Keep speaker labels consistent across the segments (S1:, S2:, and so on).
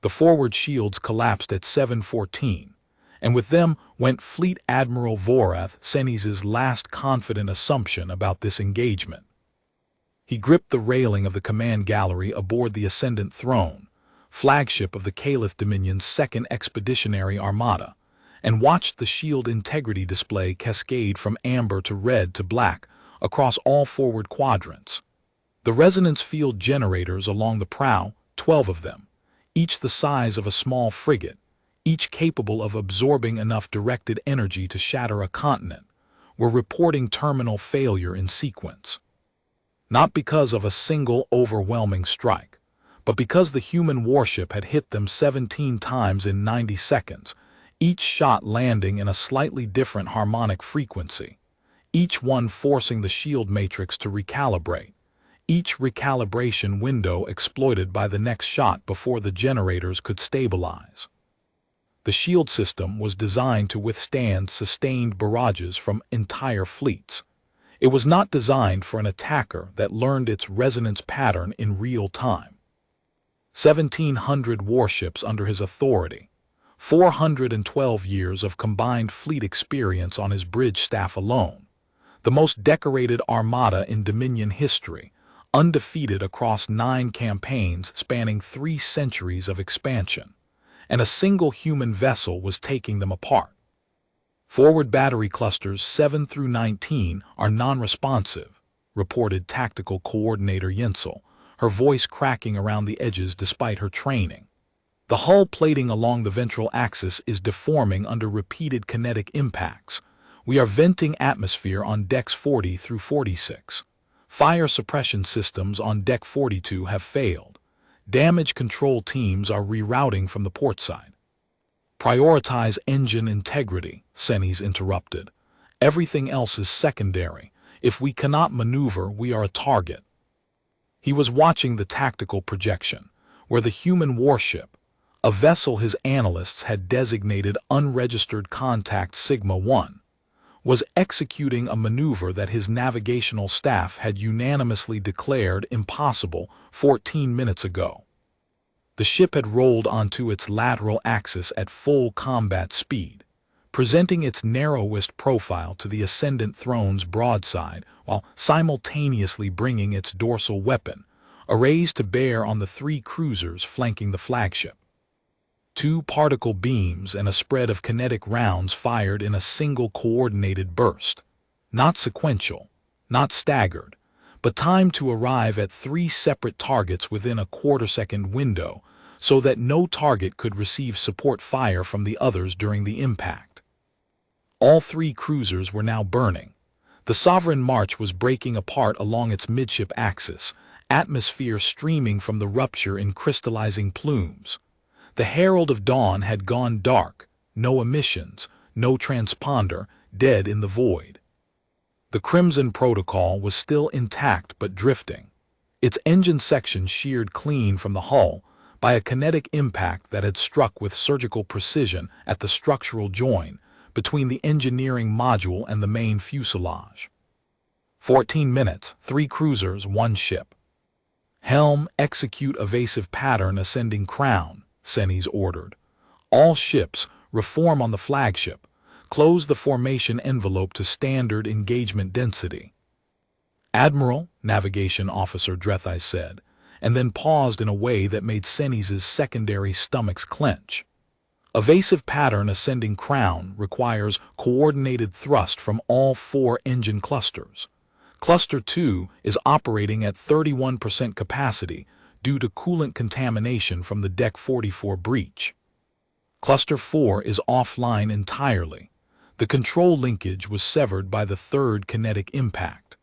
S1: The forward shields collapsed at 7:14, and with them went Fleet Admiral Vorath Senis's last confident assumption about this engagement. He gripped the railing of the command gallery aboard the Ascendant Throne, flagship of the Caliph Dominion's Second Expeditionary Armada, and watched the shield integrity display cascade from amber to red to black across all forward quadrants. The resonance field generators along the prow, 12 of them, each the size of a small frigate, each capable of absorbing enough directed energy to shatter a continent, were reporting terminal failure in sequence. Not because of a single overwhelming strike, but because the human warship had hit them 17 times in 90 seconds, each shot landing in a slightly different harmonic frequency, each one forcing the shield matrix to recalibrate, each recalibration window exploited by the next shot before the generators could stabilize. The shield system was designed to withstand sustained barrages from entire fleets. It was not designed for an attacker that learned its resonance pattern in real time. 1,700 warships under his authority, 412 years of combined fleet experience on his bridge staff alone, the most decorated armada in Dominion history, undefeated across 9 campaigns spanning 3 centuries of expansion, and a single human vessel was taking them apart. Forward battery clusters 7 through 19 are non-responsive, reported Tactical Coordinator Yensel, her voice cracking around the edges despite her training. The hull plating along the ventral axis is deforming under repeated kinetic impacts. We are venting atmosphere on decks 40 through 46. Fire suppression systems on deck 42 have failed. Damage control teams are rerouting from the port side. Prioritize engine integrity, Senis interrupted. Everything else is secondary. If we cannot maneuver, we are a target. He was watching the tactical projection, where the human warship, a vessel his analysts had designated unregistered contact Sigma 1, was executing a maneuver that his navigational staff had unanimously declared impossible 14 minutes ago. The ship had rolled onto its lateral axis at full combat speed, presenting its narrowest profile to the Ascendant Throne's broadside while simultaneously bringing its dorsal weapon, arrays to bear on the 3 cruisers flanking the flagship. 2 particle beams and a spread of kinetic rounds fired in a single coordinated burst, not sequential, not staggered, but timed to arrive at 3 separate targets within a quarter-second window so that no target could receive support fire from the others during the impact. All 3 cruisers were now burning. The Sovereign March was breaking apart along its midship axis, atmosphere streaming from the rupture in crystallizing plumes. The Herald of Dawn had gone dark, no emissions, no transponder, dead in the void. The Crimson Protocol was still intact but drifting, its engine section sheared clean from the hull by a kinetic impact that had struck with surgical precision at the structural join between the engineering module and the main fuselage. 14 minutes, 3 cruisers, 1 ship. Helm, execute evasive pattern ascending crown, Senis ordered. All ships, reform on the flagship. Close the formation envelope to standard engagement density. Admiral, Navigation Officer Drethai said, and then paused in a way that made Senis's secondary stomachs clench. Evasive pattern ascending crown requires coordinated thrust from all 4 engine clusters. Cluster 2 is operating at 31% capacity due to coolant contamination from the Deck 44 breach. Cluster 4 is offline entirely. The control linkage was severed by the 3rd kinetic impact.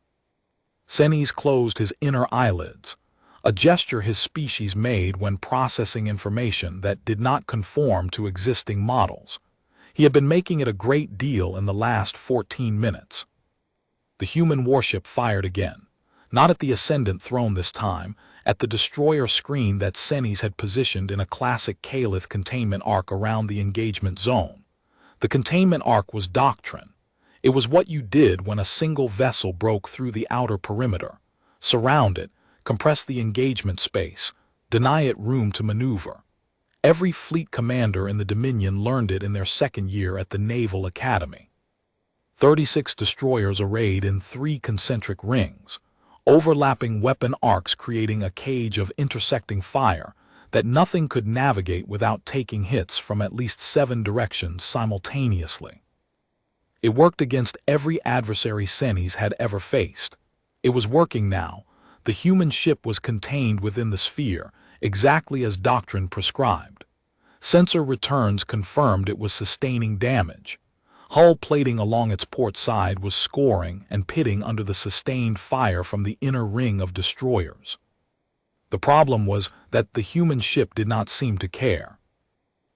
S1: Senis closed his inner eyelids, a gesture his species made when processing information that did not conform to existing models. He had been making it a great deal in the last 14 minutes. The human warship fired again, not at the Ascendant Throne this time, at the destroyer screen that Senis had positioned in a classic Caliph containment arc around the engagement zone. The containment arc was doctrine. It was what you did when a single vessel broke through the outer perimeter. Surround it, compress the engagement space, deny it room to maneuver. Every fleet commander in the Dominion learned it in their second year at the Naval Academy. 36 destroyers arrayed in 3 concentric rings, overlapping weapon arcs creating a cage of intersecting fire that nothing could navigate without taking hits from at least 7 directions simultaneously. It worked against every adversary Senis had ever faced. It was working now. The human ship was contained within the sphere, exactly as doctrine prescribed. Sensor returns confirmed it was sustaining damage. Hull plating along its port side was scoring and pitting under the sustained fire from the inner ring of destroyers. The problem was that the human ship did not seem to care.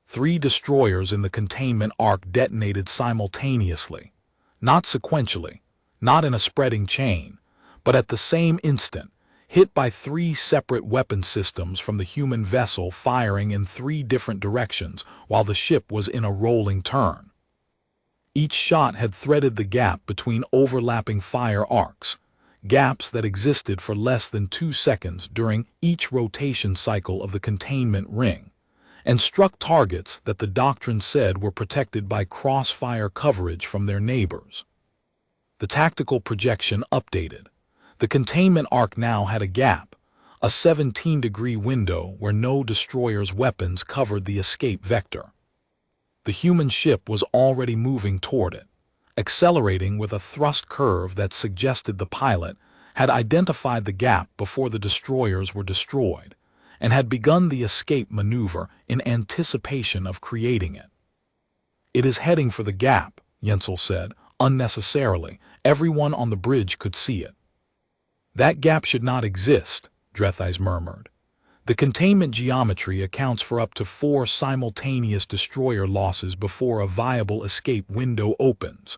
S1: 3 destroyers in the containment arc detonated simultaneously, not sequentially, not in a spreading chain, but at the same instant, hit by 3 separate weapon systems from the human vessel firing in 3 different directions while the ship was in a rolling turn. Each shot had threaded the gap between overlapping fire arcs, gaps that existed for less than 2 seconds during each rotation cycle of the containment ring, and struck targets that the doctrine said were protected by crossfire coverage from their neighbors. The tactical projection updated. The containment arc now had a gap, a 17-degree window where no destroyer's weapons covered the escape vector. The human ship was already moving toward it, accelerating with a thrust curve that suggested the pilot had identified the gap before the destroyers were destroyed, and had begun the escape maneuver in anticipation of creating it. "It is heading for the gap," Jensel said, unnecessarily. Everyone on the bridge could see it. "That gap should not exist," Drethais murmured. "The containment geometry accounts for up to 4 simultaneous destroyer losses before a viable escape window opens.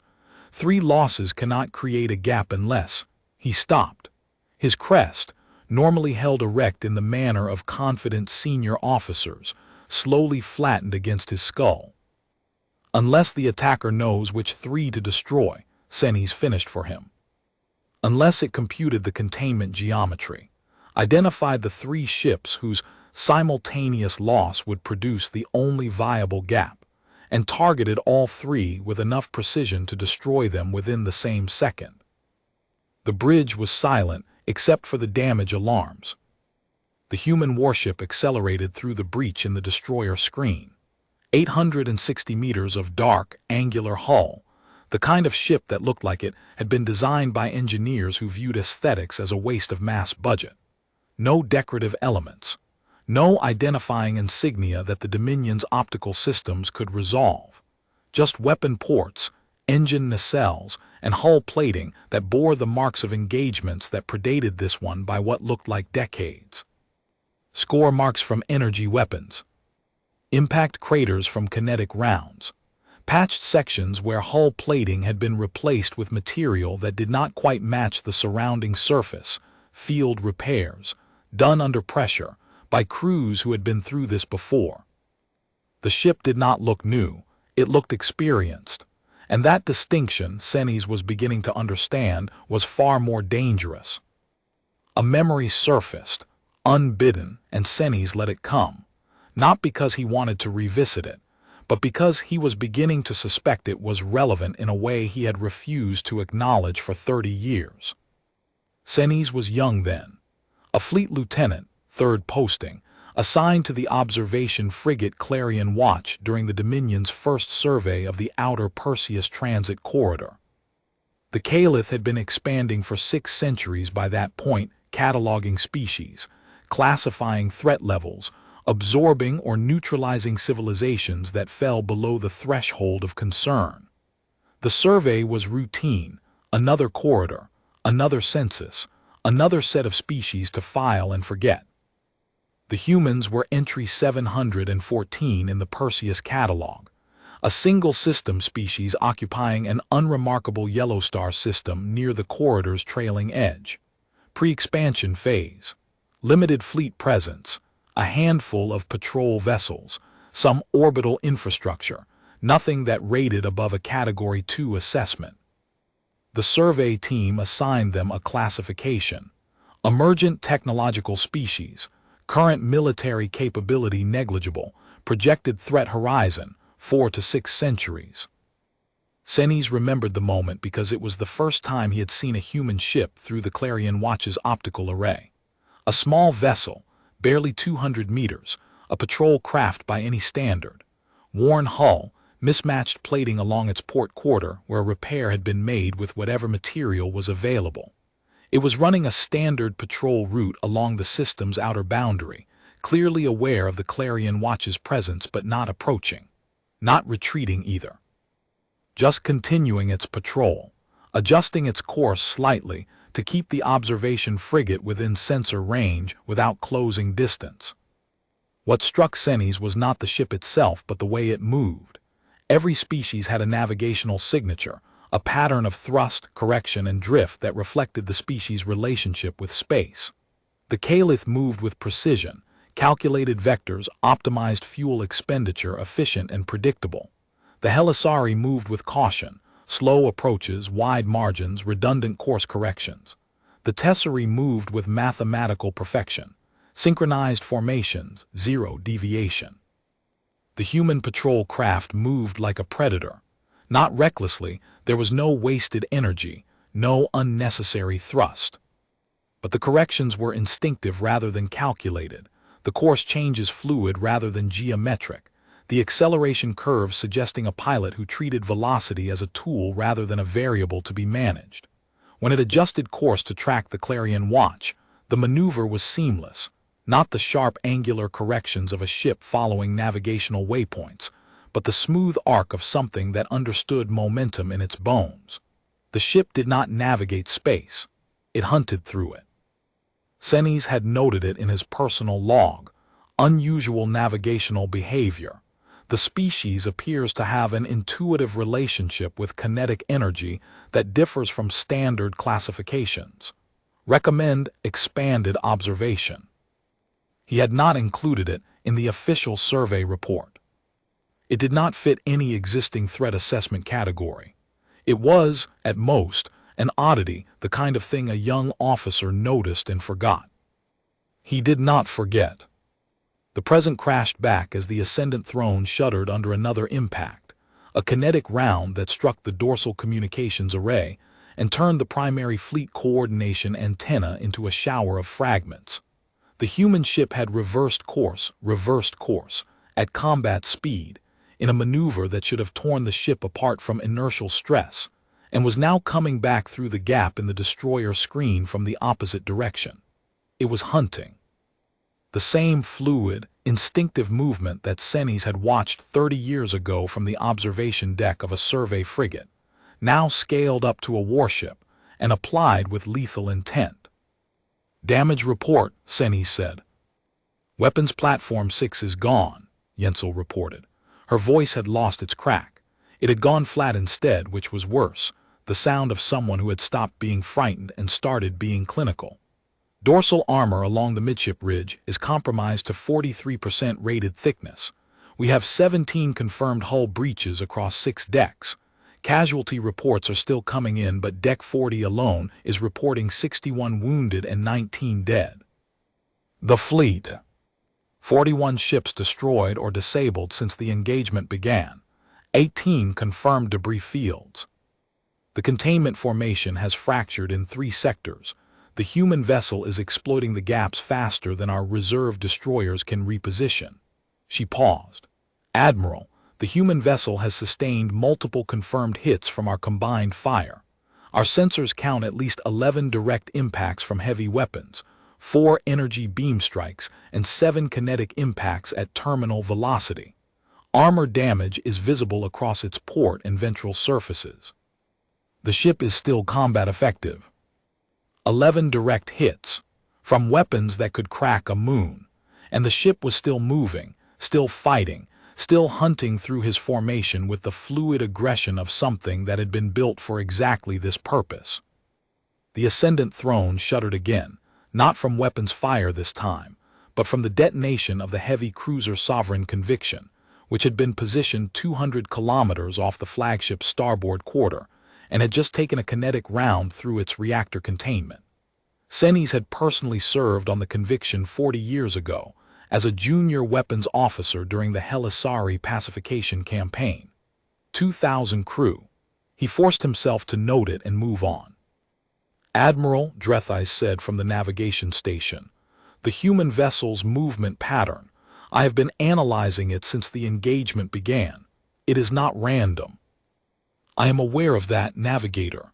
S1: 3 losses cannot create a gap unless—" He stopped. His crest, normally held erect in the manner of confident senior officers, slowly flattened against his skull. "Unless the attacker knows which 3 to destroy," Senis finished for him. "Unless it computed the containment geometry, identified the 3 ships whose simultaneous loss would produce the only viable gap, and targeted all 3 with enough precision to destroy them within the same second." The bridge was silent except for the damage alarms. The human warship accelerated through the breach in the destroyer screen. 860 meters of dark, angular hull, the kind of ship that looked like it had been designed by engineers who viewed aesthetics as a waste of mass budget. No decorative elements, no identifying insignia that the Dominion's optical systems could resolve. Just weapon ports, engine nacelles, and hull plating that bore the marks of engagements that predated this one by what looked like decades. Score marks from energy weapons, impact craters from kinetic rounds, patched sections where hull plating had been replaced with material that did not quite match the surrounding surface, field repairs, done under pressure by crews who had been through this before. The ship did not look new, it looked experienced, and that distinction, Senis was beginning to understand, was far more dangerous. A memory surfaced, unbidden, and Senis let it come, not because he wanted to revisit it, but because he was beginning to suspect it was relevant in a way he had refused to acknowledge for 30 years. Senis was young then, a fleet lieutenant, 3rd posting, assigned to the observation frigate Clarion Watch during the Dominion's first survey of the outer Perseus transit corridor. The Caliph had been expanding for 6 centuries by that point, cataloging species, classifying threat levels, absorbing or neutralizing civilizations that fell below the threshold of concern. The survey was routine, another corridor, another census, another set of species to file and forget. The humans were entry 714 in the Perseus catalog, a single system species occupying an unremarkable yellow star system near the corridor's trailing edge. Pre-expansion phase, limited fleet presence, a handful of patrol vessels, some orbital infrastructure, nothing that rated above a Category 2 assessment. The survey team assigned them a classification: emergent technological species, Current military capability negligible. Projected threat horizon, 4 to 6 centuries. Senes remembered the moment because it was the first time he had seen a human ship through the Clarion Watch's optical array. A small vessel, barely 200 meters, a patrol craft by any standard. Worn hull, mismatched plating along its port quarter where a repair had been made with whatever material was available. It was running a standard patrol route along the system's outer boundary, clearly aware of the Clarion Watch's presence but not approaching. Not retreating either. Just continuing its patrol, adjusting its course slightly to keep the observation frigate within sensor range without closing distance. What struck Senes was not the ship itself but the way it moved. Every species had a navigational signature, a pattern of thrust, correction, and drift that reflected the species' relationship with space. The Caliph moved with precision, calculated vectors, optimized fuel expenditure, efficient and predictable. The Helisari moved with caution, slow approaches, wide margins, redundant course corrections. The Tessari moved with mathematical perfection, synchronized formations, zero deviation. The human patrol craft moved like a predator. Not recklessly, there was no wasted energy, no unnecessary thrust. But the corrections were instinctive rather than calculated, the course changes fluid rather than geometric, the acceleration curve suggesting a pilot who treated velocity as a tool rather than a variable to be managed. When it adjusted course to track the Clarion Watch, the maneuver was seamless, not the sharp angular corrections of a ship following navigational waypoints, but the smooth arc of something that understood momentum in its bones. The ship did not navigate space, it hunted through it. Senes had noted it in his personal log, unusual navigational behavior. The species appears to have an intuitive relationship with kinetic energy that differs from standard classifications. Recommend expanded observation. He had not included it in the official survey report. It did not fit any existing threat assessment category. It was, at most, an oddity, the kind of thing a young officer noticed and forgot. He did not forget. The present crashed back as the ascendant throne shuddered under another impact, a kinetic round that struck the dorsal communications array and turned the primary fleet coordination antenna into a shower of fragments. The human ship had reversed course, at combat speed, in a maneuver that should have torn the ship apart from inertial stress, and was now coming back through the gap in the destroyer screen from the opposite direction. It was hunting. The same fluid, instinctive movement that Senes had watched 30 years ago from the observation deck of a survey frigate, now scaled up to a warship and applied with lethal intent. "Damage report," Senes said. "Weapons platform 6 is gone," Yentzel reported. Her voice had lost its crack. It had gone flat instead, which was worse, the sound of someone who had stopped being frightened and started being clinical. "Dorsal armor along the midship ridge is compromised to 43% rated thickness. We have 17 confirmed hull breaches across 6 decks. Casualty reports are still coming in, but Deck 40 alone is reporting 61 wounded and 19 dead. The fleet. 41 ships destroyed or disabled since the engagement began. 18 confirmed debris fields. The containment formation has fractured in 3 sectors. The human vessel is exploiting the gaps faster than our reserve destroyers can reposition." She paused. "Admiral, the human vessel has sustained multiple confirmed hits from our combined fire. Our sensors count at least 11 direct impacts from heavy weapons, 4 energy beam strikes, and 7 kinetic impacts at terminal velocity. Armor damage is visible across its port and ventral surfaces. The ship is still combat effective. 11 direct hits, from weapons that could crack a moon, and the ship was still moving, still fighting, still hunting through his formation with the fluid aggression of something that had been built for exactly this purpose." The ascendant throne shuddered again, not from weapons fire this time, but from the detonation of the heavy cruiser Sovereign Conviction, which had been positioned 200 kilometers off the flagship's starboard quarter, and had just taken a kinetic round through its reactor containment. Senes had personally served on the Conviction 40 years ago as a junior weapons officer during the Helisari pacification campaign. 2,000 crew. He forced himself to note it and move on. Admiral, Drethai said from the navigation station, the human vessel's movement pattern. I have been analyzing it since the engagement began. It is not random. I am aware of that, navigator.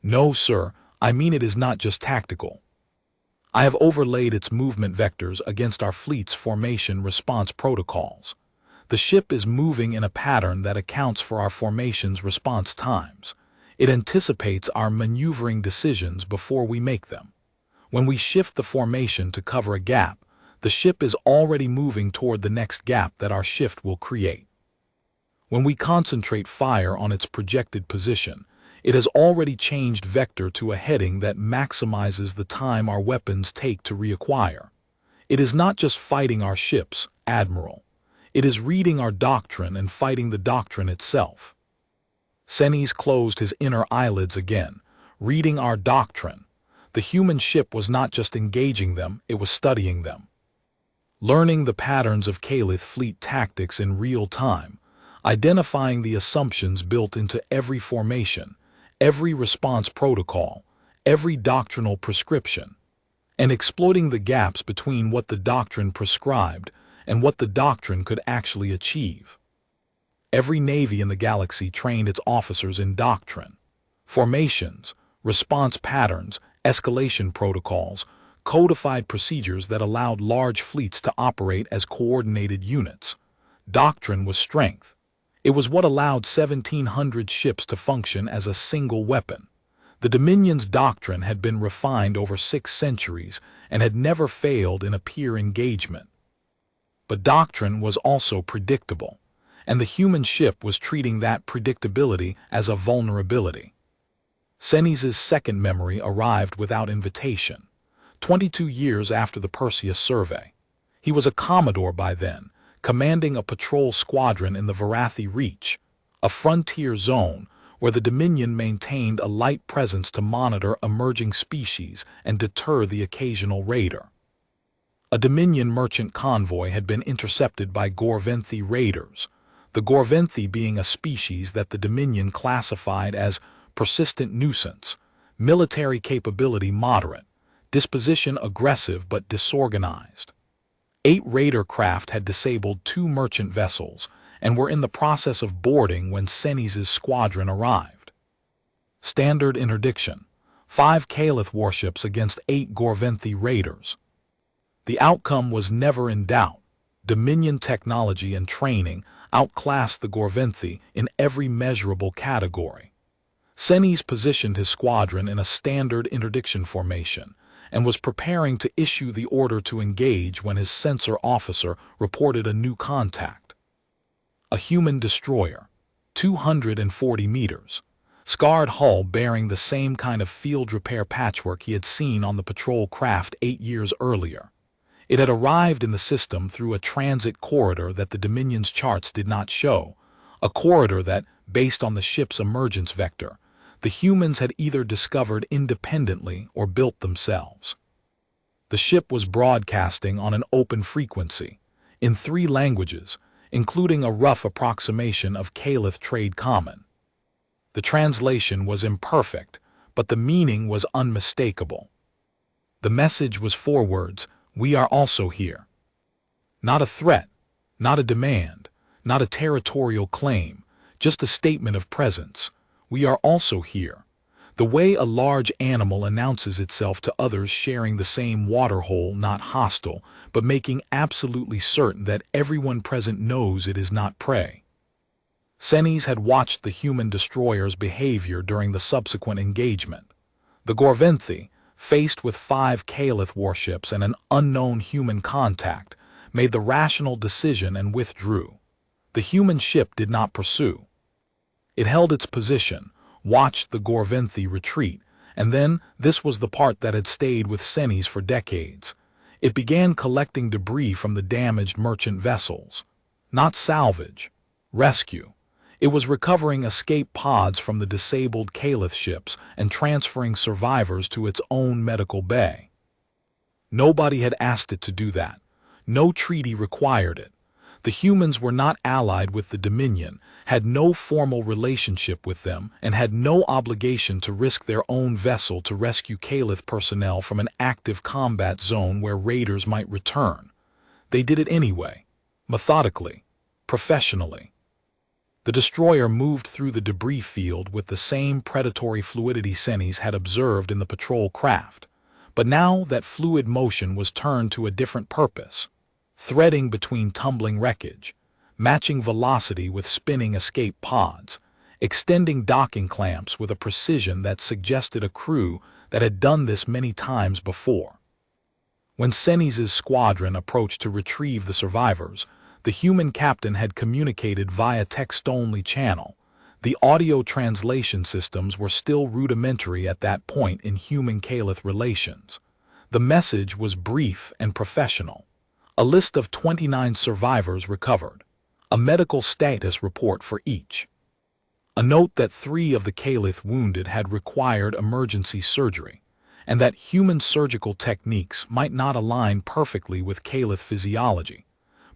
S1: No, sir, I mean it is not just tactical. I have overlaid its movement vectors against our fleet's formation response protocols. The ship is moving in a pattern that accounts for our formation's response times. It anticipates our maneuvering decisions before we make them. When we shift the formation to cover a gap, the ship is already moving toward the next gap that our shift will create. When we concentrate fire on its projected position, it has already changed vector to a heading that maximizes the time our weapons take to reacquire. It is not just fighting our ships, Admiral. It is reading our doctrine and fighting the doctrine itself. Senes closed his inner eyelids again, reading our doctrine. The human ship was not just engaging them, it was studying them. Learning the patterns of Caliph fleet tactics in real time, identifying the assumptions built into every formation, every response protocol, every doctrinal prescription, and exploiting the gaps between what the doctrine prescribed and what the doctrine could actually achieve. Every navy in the galaxy trained its officers in doctrine, formations, response patterns, escalation protocols, codified procedures that allowed large fleets to operate as coordinated units. Doctrine was strength. It was what allowed 1,700 ships to function as a single weapon. The Dominion's doctrine had been refined over 6 centuries and had never failed in a peer engagement. But doctrine was also predictable, and the human ship was treating that predictability as a vulnerability. Senes's second memory arrived without invitation, 22 years after the Perseus survey. He was a commodore by then, commanding a patrol squadron in the Varathi Reach, a frontier zone where the Dominion maintained a light presence to monitor emerging species and deter the occasional raider. A Dominion merchant convoy had been intercepted by Gorventhi raiders, the Gorventhi being a species that the Dominion classified as persistent nuisance, military capability moderate, disposition aggressive but disorganized. 8 raider craft had disabled 2 merchant vessels and were in the process of boarding when Senes's squadron arrived. Standard interdiction: 5 Caliph warships against 8 Gorventhi raiders. The outcome was never in doubt. Dominion technology and training outclassed the Gorventhi in every measurable category. Senes positioned his squadron in a standard interdiction formation and was preparing to issue the order to engage when his sensor officer reported a new contact. A human destroyer, 240 meters, scarred hull bearing the same kind of field repair patchwork he had seen on the patrol craft 8 years earlier. It had arrived in the system through a transit corridor that the Dominion's charts did not show, a corridor that, based on the ship's emergence vector, the humans had either discovered independently or built themselves. The ship was broadcasting on an open frequency, in 3 languages, including a rough approximation of Caliph trade common. The translation was imperfect, but the meaning was unmistakable. The message was 4 words: "We are also here." Not a threat, not a demand, not a territorial claim, just a statement of presence. We are also here. The way a large animal announces itself to others sharing the same waterhole, not hostile, but making absolutely certain that everyone present knows it is not prey. Senes had watched the human destroyer's behavior during the subsequent engagement. The Gorventhi, faced with 5 Caliph warships and an unknown human contact, made the rational decision and withdrew. The human ship did not pursue. It held its position, watched the Gorventhi retreat, and then, this was the part that had stayed with Senes for decades, it began collecting debris from the damaged merchant vessels. Not salvage, rescue. It was recovering escape pods from the disabled Caliph ships and transferring survivors to its own medical bay. Nobody had asked it to do that. No treaty required it. The humans were not allied with the Dominion, had no formal relationship with them, and had no obligation to risk their own vessel to rescue Caliph personnel from an active combat zone where raiders might return. They did it anyway, methodically, professionally. The destroyer moved through the debris field with the same predatory fluidity Senis had observed in the patrol craft, but now that fluid motion was turned to a different purpose, threading between tumbling wreckage, matching velocity with spinning escape pods, extending docking clamps with a precision that suggested a crew that had done this many times before. When Senis' squadron approached to retrieve the survivors, the human captain had communicated via text-only channel. The audio translation systems were still rudimentary at that point in human-Caliph relations. The message was brief and professional. A list of 29 survivors recovered. A medical status report for each. A note that 3 of the Caliph wounded had required emergency surgery, and that human surgical techniques might not align perfectly with Caliph physiology,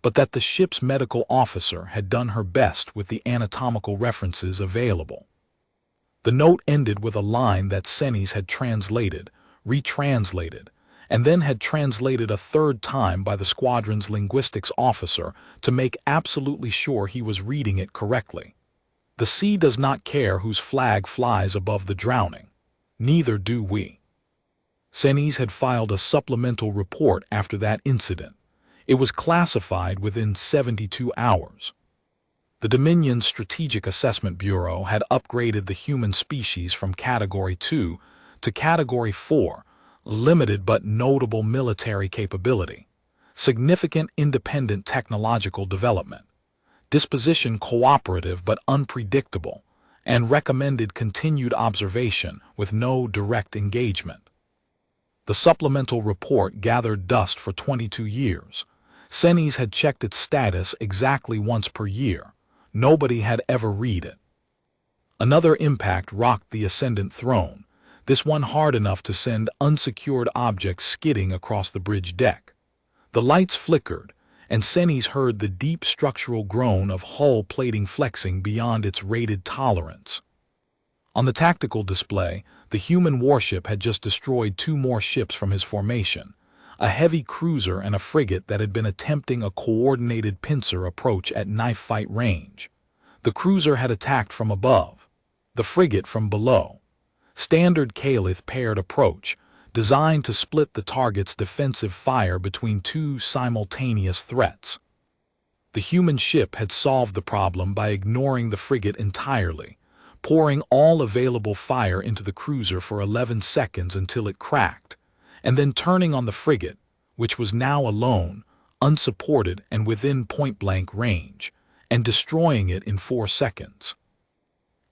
S1: but that the ship's medical officer had done her best with the anatomical references available. The note ended with a line that Senis had translated, retranslated, and then had translated a third time by the squadron's linguistics officer to make absolutely sure he was reading it correctly. The sea does not care whose flag flies above the drowning. Neither do we. Senis had filed a supplemental report after that incident. It was classified within 72 hours. The Dominion's Strategic Assessment Bureau had upgraded the human species from Category 2 to Category 4, limited but notable military capability, significant independent technological development, disposition cooperative but unpredictable, and recommended continued observation with no direct engagement. The supplemental report gathered dust for 22 years. Senis had checked its status exactly once per year. Nobody had ever read it. Another impact rocked the Ascendant throne, this one hard enough to send unsecured objects skidding across the bridge deck. The lights flickered, and Senis heard the deep structural groan of hull plating flexing beyond its rated tolerance. On the tactical display, the human warship had just destroyed 2 more ships from his formation, a heavy cruiser and a frigate that had been attempting a coordinated pincer approach at knife-fight range. The cruiser had attacked from above, the frigate from below. Standard Caliph paired approach, designed to split the target's defensive fire between 2 simultaneous threats. The human ship had solved the problem by ignoring the frigate entirely, pouring all available fire into the cruiser for 11 seconds until it cracked, and then turning on the frigate, which was now alone, unsupported and within point-blank range, and destroying it in 4 seconds.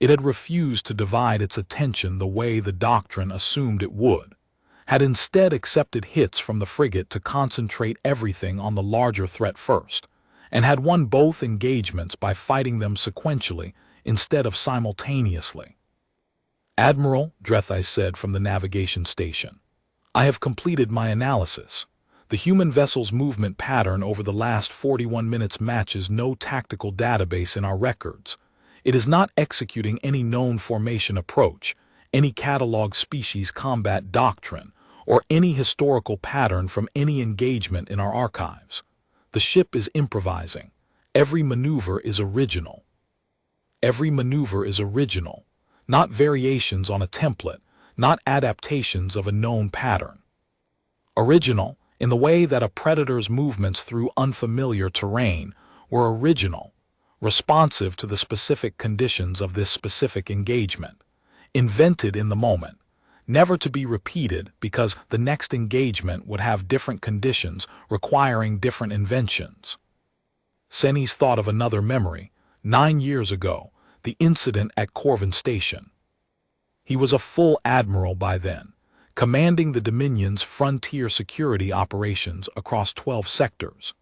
S1: It had refused to divide its attention the way the doctrine assumed it would, had instead accepted hits from the frigate to concentrate everything on the larger threat first, and had won both engagements by fighting them sequentially instead of simultaneously. "Admiral," Dreadnought said from the navigation station, "I have completed my analysis. The human vessel's movement pattern over the last 41 minutes matches no tactical database in our records. It is not executing any known formation approach, any catalog species combat doctrine, or any historical pattern from any engagement in our archives. The ship is improvising. Every maneuver is original. Every maneuver is original, not variations on a template, not adaptations of a known pattern. Original, in the way that a predator's movements through unfamiliar terrain were original, responsive to the specific conditions of this specific engagement, invented in the moment, never to be repeated because the next engagement would have different conditions requiring different inventions." Senis thought of another memory, 9 years ago, the incident at Corvin Station. He was a full admiral by then, commanding the Dominion's frontier security operations across 12 sectors.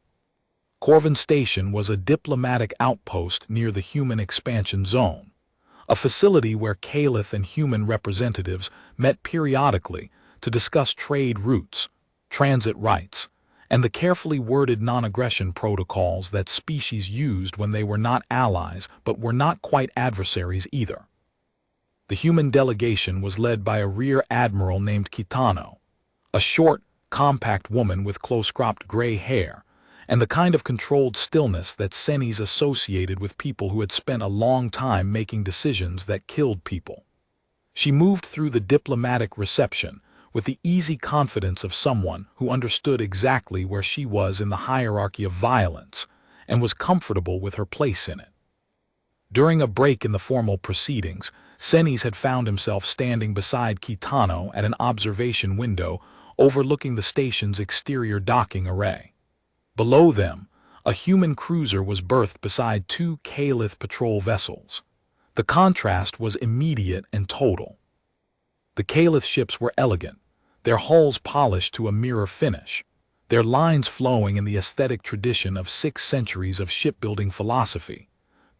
S1: Corvin Station was a diplomatic outpost near the human expansion zone, a facility where Caliph and human representatives met periodically to discuss trade routes, transit rights, and the carefully worded non-aggression protocols that species used when they were not allies but were not quite adversaries either. The human delegation was led by a rear admiral named Kitano, a short, compact woman with close-cropped gray hair, and the kind of controlled stillness that Senis associated with people who had spent a long time making decisions that killed people. She moved through the diplomatic reception with the easy confidence of someone who understood exactly where she was in the hierarchy of violence and was comfortable with her place in it. During a break in the formal proceedings, Senis had found himself standing beside Kitano at an observation window overlooking the station's exterior docking array. Below them, a human cruiser was berthed beside two Caliph patrol vessels. The contrast was immediate and total. The Caliph ships were elegant, their hulls polished to a mirror finish, their lines flowing in the aesthetic tradition of 6 centuries of shipbuilding philosophy.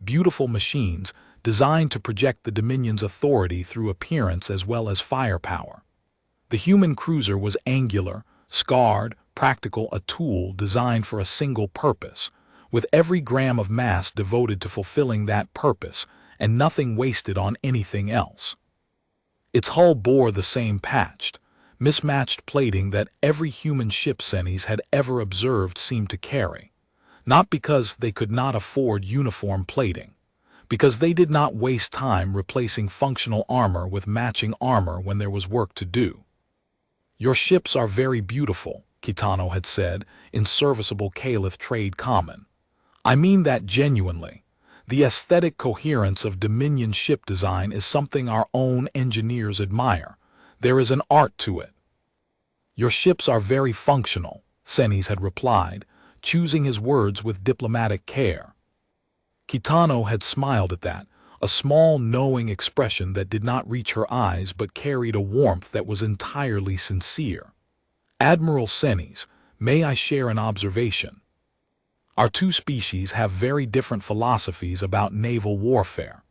S1: Beautiful machines designed to project the Dominion's authority through appearance as well as firepower. The human cruiser was angular, scarred, practical, a tool designed for a single purpose, with every gram of mass devoted to fulfilling that purpose and nothing wasted on anything else. Its hull bore the same patched, mismatched plating that every human ship Senis had ever observed seemed to carry, not because they could not afford uniform plating, because they did not waste time replacing functional armor with matching armor when there was work to do. "Your ships are very beautiful," Kitano had said in serviceable Caliph trade common. "I mean that genuinely. The aesthetic coherence of Dominion ship design is something our own engineers admire. There is an art to it." "Your ships are very functional," Senis had replied, choosing his words with diplomatic care. Kitano had smiled at that, a small knowing expression that did not reach her eyes but carried a warmth that was entirely sincere. "Admiral Senis, may I share an observation? Our two species have very different philosophies about naval warfare.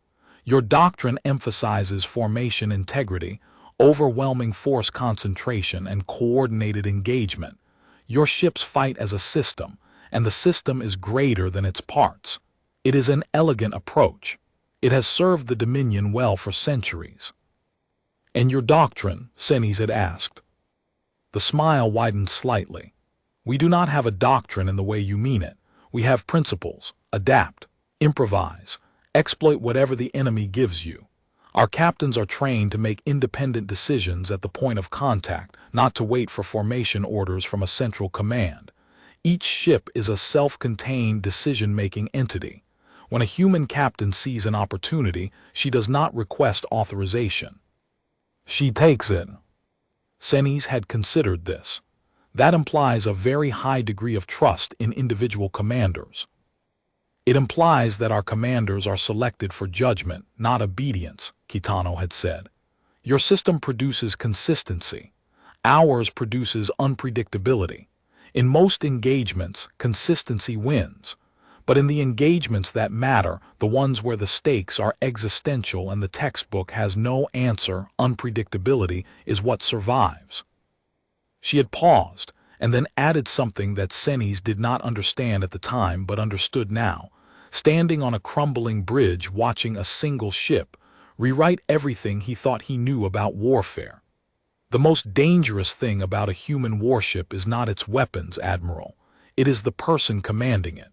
S1: Your doctrine emphasizes formation integrity, overwhelming force concentration, and coordinated engagement. Your ships fight as a system, and the system is greater than its parts. It is an elegant approach. It has served the Dominion well for centuries." "And your doctrine?" Senis had asked. The smile widened slightly. "We do not have a doctrine in the way you mean it. We have principles. Adapt, improvise, exploit whatever the enemy gives you. Our captains are trained to make independent decisions at the point of contact, not to wait for formation orders from a central command. Each ship is a self-contained decision-making entity. When a human captain sees an opportunity, she does not request authorization. She takes it." Senis had considered this. That implies a very high degree of trust in individual commanders. "It implies that our commanders are selected for judgment, not obedience," Kitano had said. "Your system produces consistency. Ours produces unpredictability. In most engagements, consistency wins. But in the engagements that matter, the ones where the stakes are existential and the textbook has no answer, unpredictability is what survives." She had paused, and then added something that Senis did not understand at the time but understood now. Standing on a crumbling bridge watching a single ship rewrite everything he thought he knew about warfare. "The most dangerous thing about a human warship is not its weapons, Admiral. It is the person commanding it.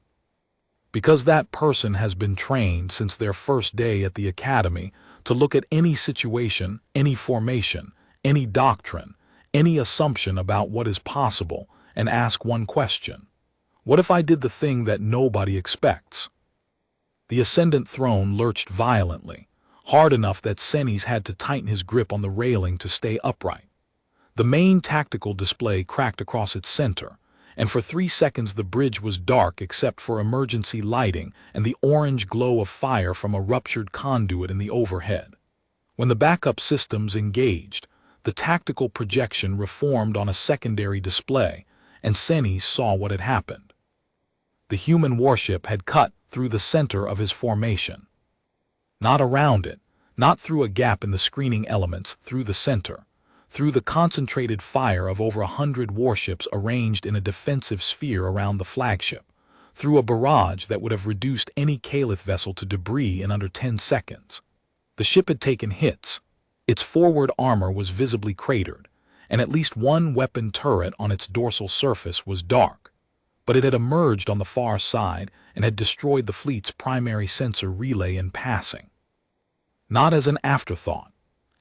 S1: Because that person has been trained since their first day at the academy to look at any situation, any formation, any doctrine, any assumption about what is possible, and ask one question: what if I did the thing that nobody expects?" The ascendant throne lurched violently, hard enough that Senis had to tighten his grip on the railing to stay upright. The main tactical display cracked across its center, and for 3 seconds the bridge was dark except for emergency lighting and the orange glow of fire from a ruptured conduit in the overhead. When the backup systems engaged, the tactical projection reformed on a secondary display, and Senis saw what had happened. The human warship had cut through the center of his formation. Not around it, not through a gap in the screening elements, through the center, through the concentrated fire of over 100 warships arranged in a defensive sphere around the flagship, through a barrage that would have reduced any Caliph vessel to debris in under 10 seconds. The ship had taken hits. Its forward armor was visibly cratered, and at least one weapon turret on its dorsal surface was dark. But it had emerged on the far side and had destroyed the fleet's primary sensor relay in passing. Not as an afterthought,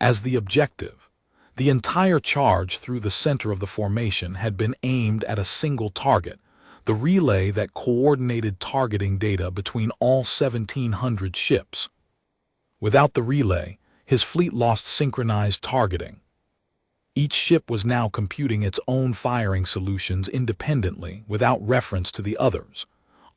S1: as the objective. The entire charge through the center of the formation had been aimed at a single target, the relay that coordinated targeting data between all 1,700 ships. Without the relay, his fleet lost synchronized targeting. Each ship was now computing its own firing solutions independently without reference to the others.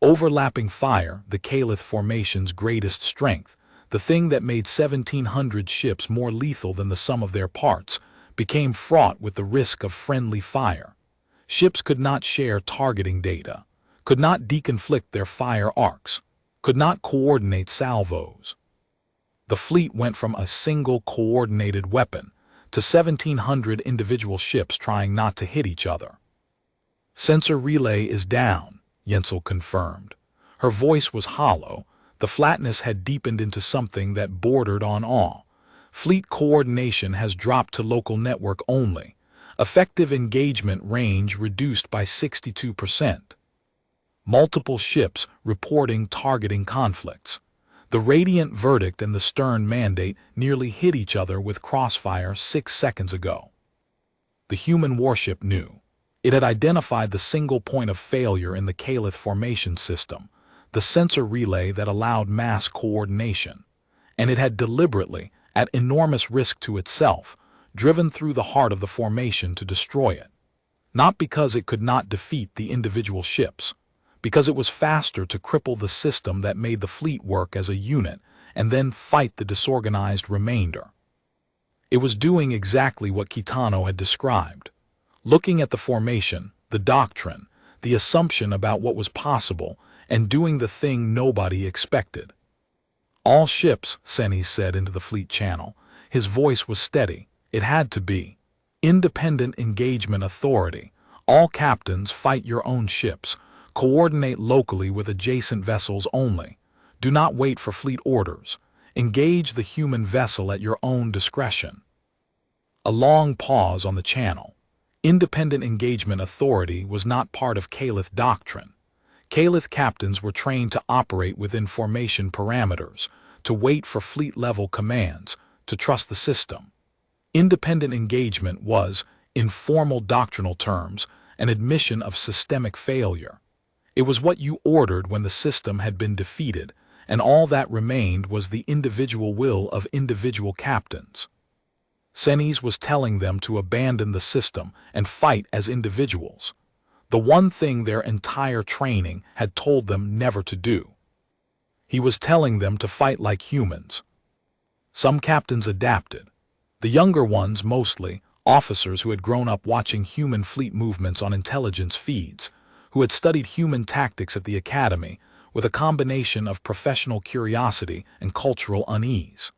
S1: Overlapping fire, the Caliph formation's greatest strength, the thing that made 1,700 ships more lethal than the sum of their parts, became fraught with the risk of friendly fire. Ships could not share targeting data, could not deconflict their fire arcs, could not coordinate salvos. The fleet went from a single coordinated weapon to 1,700 individual ships trying not to hit each other. "Sensor relay is down," Jensel confirmed. Her voice was hollow. The flatness had deepened into something that bordered on awe. "Fleet coordination has dropped to local network only. Effective engagement range reduced by 62%. Multiple ships reporting targeting conflicts. The Radiant verdict and the Stern mandate nearly hit each other with crossfire 6 seconds ago." The human warship knew. It had identified the single point of failure in the Caliph formation system, the sensor relay that allowed mass coordination, and it had deliberately, at enormous risk to itself, driven through the heart of the formation to destroy it. Not because it could not defeat the individual ships, because it was faster to cripple the system that made the fleet work as a unit and then fight the disorganized remainder. It was doing exactly what Kitano had described. Looking at the formation, the doctrine, the assumption about what was possible, and doing the thing nobody expected. "All ships," Senni said into the fleet channel. His voice was steady. It had to be. "Independent engagement authority. All captains fight your own ships. Coordinate locally with adjacent vessels only. Do not wait for fleet orders. Engage the human vessel at your own discretion." A long pause on the channel. Independent engagement authority was not part of Caliph doctrine. Caliph captains were trained to operate within formation parameters, to wait for fleet-level commands, to trust the system. Independent engagement was, in formal doctrinal terms, an admission of systemic failure. It was what you ordered when the system had been defeated, and all that remained was the individual will of individual captains. Senni's was telling them to abandon the system and fight as individuals, the one thing their entire training had told them never to do. He was telling them to fight like humans. Some captains adapted. The younger ones mostly, officers who had grown up watching human fleet movements on intelligence feeds, who had studied human tactics at the academy with a combination of professional curiosity and cultural unease.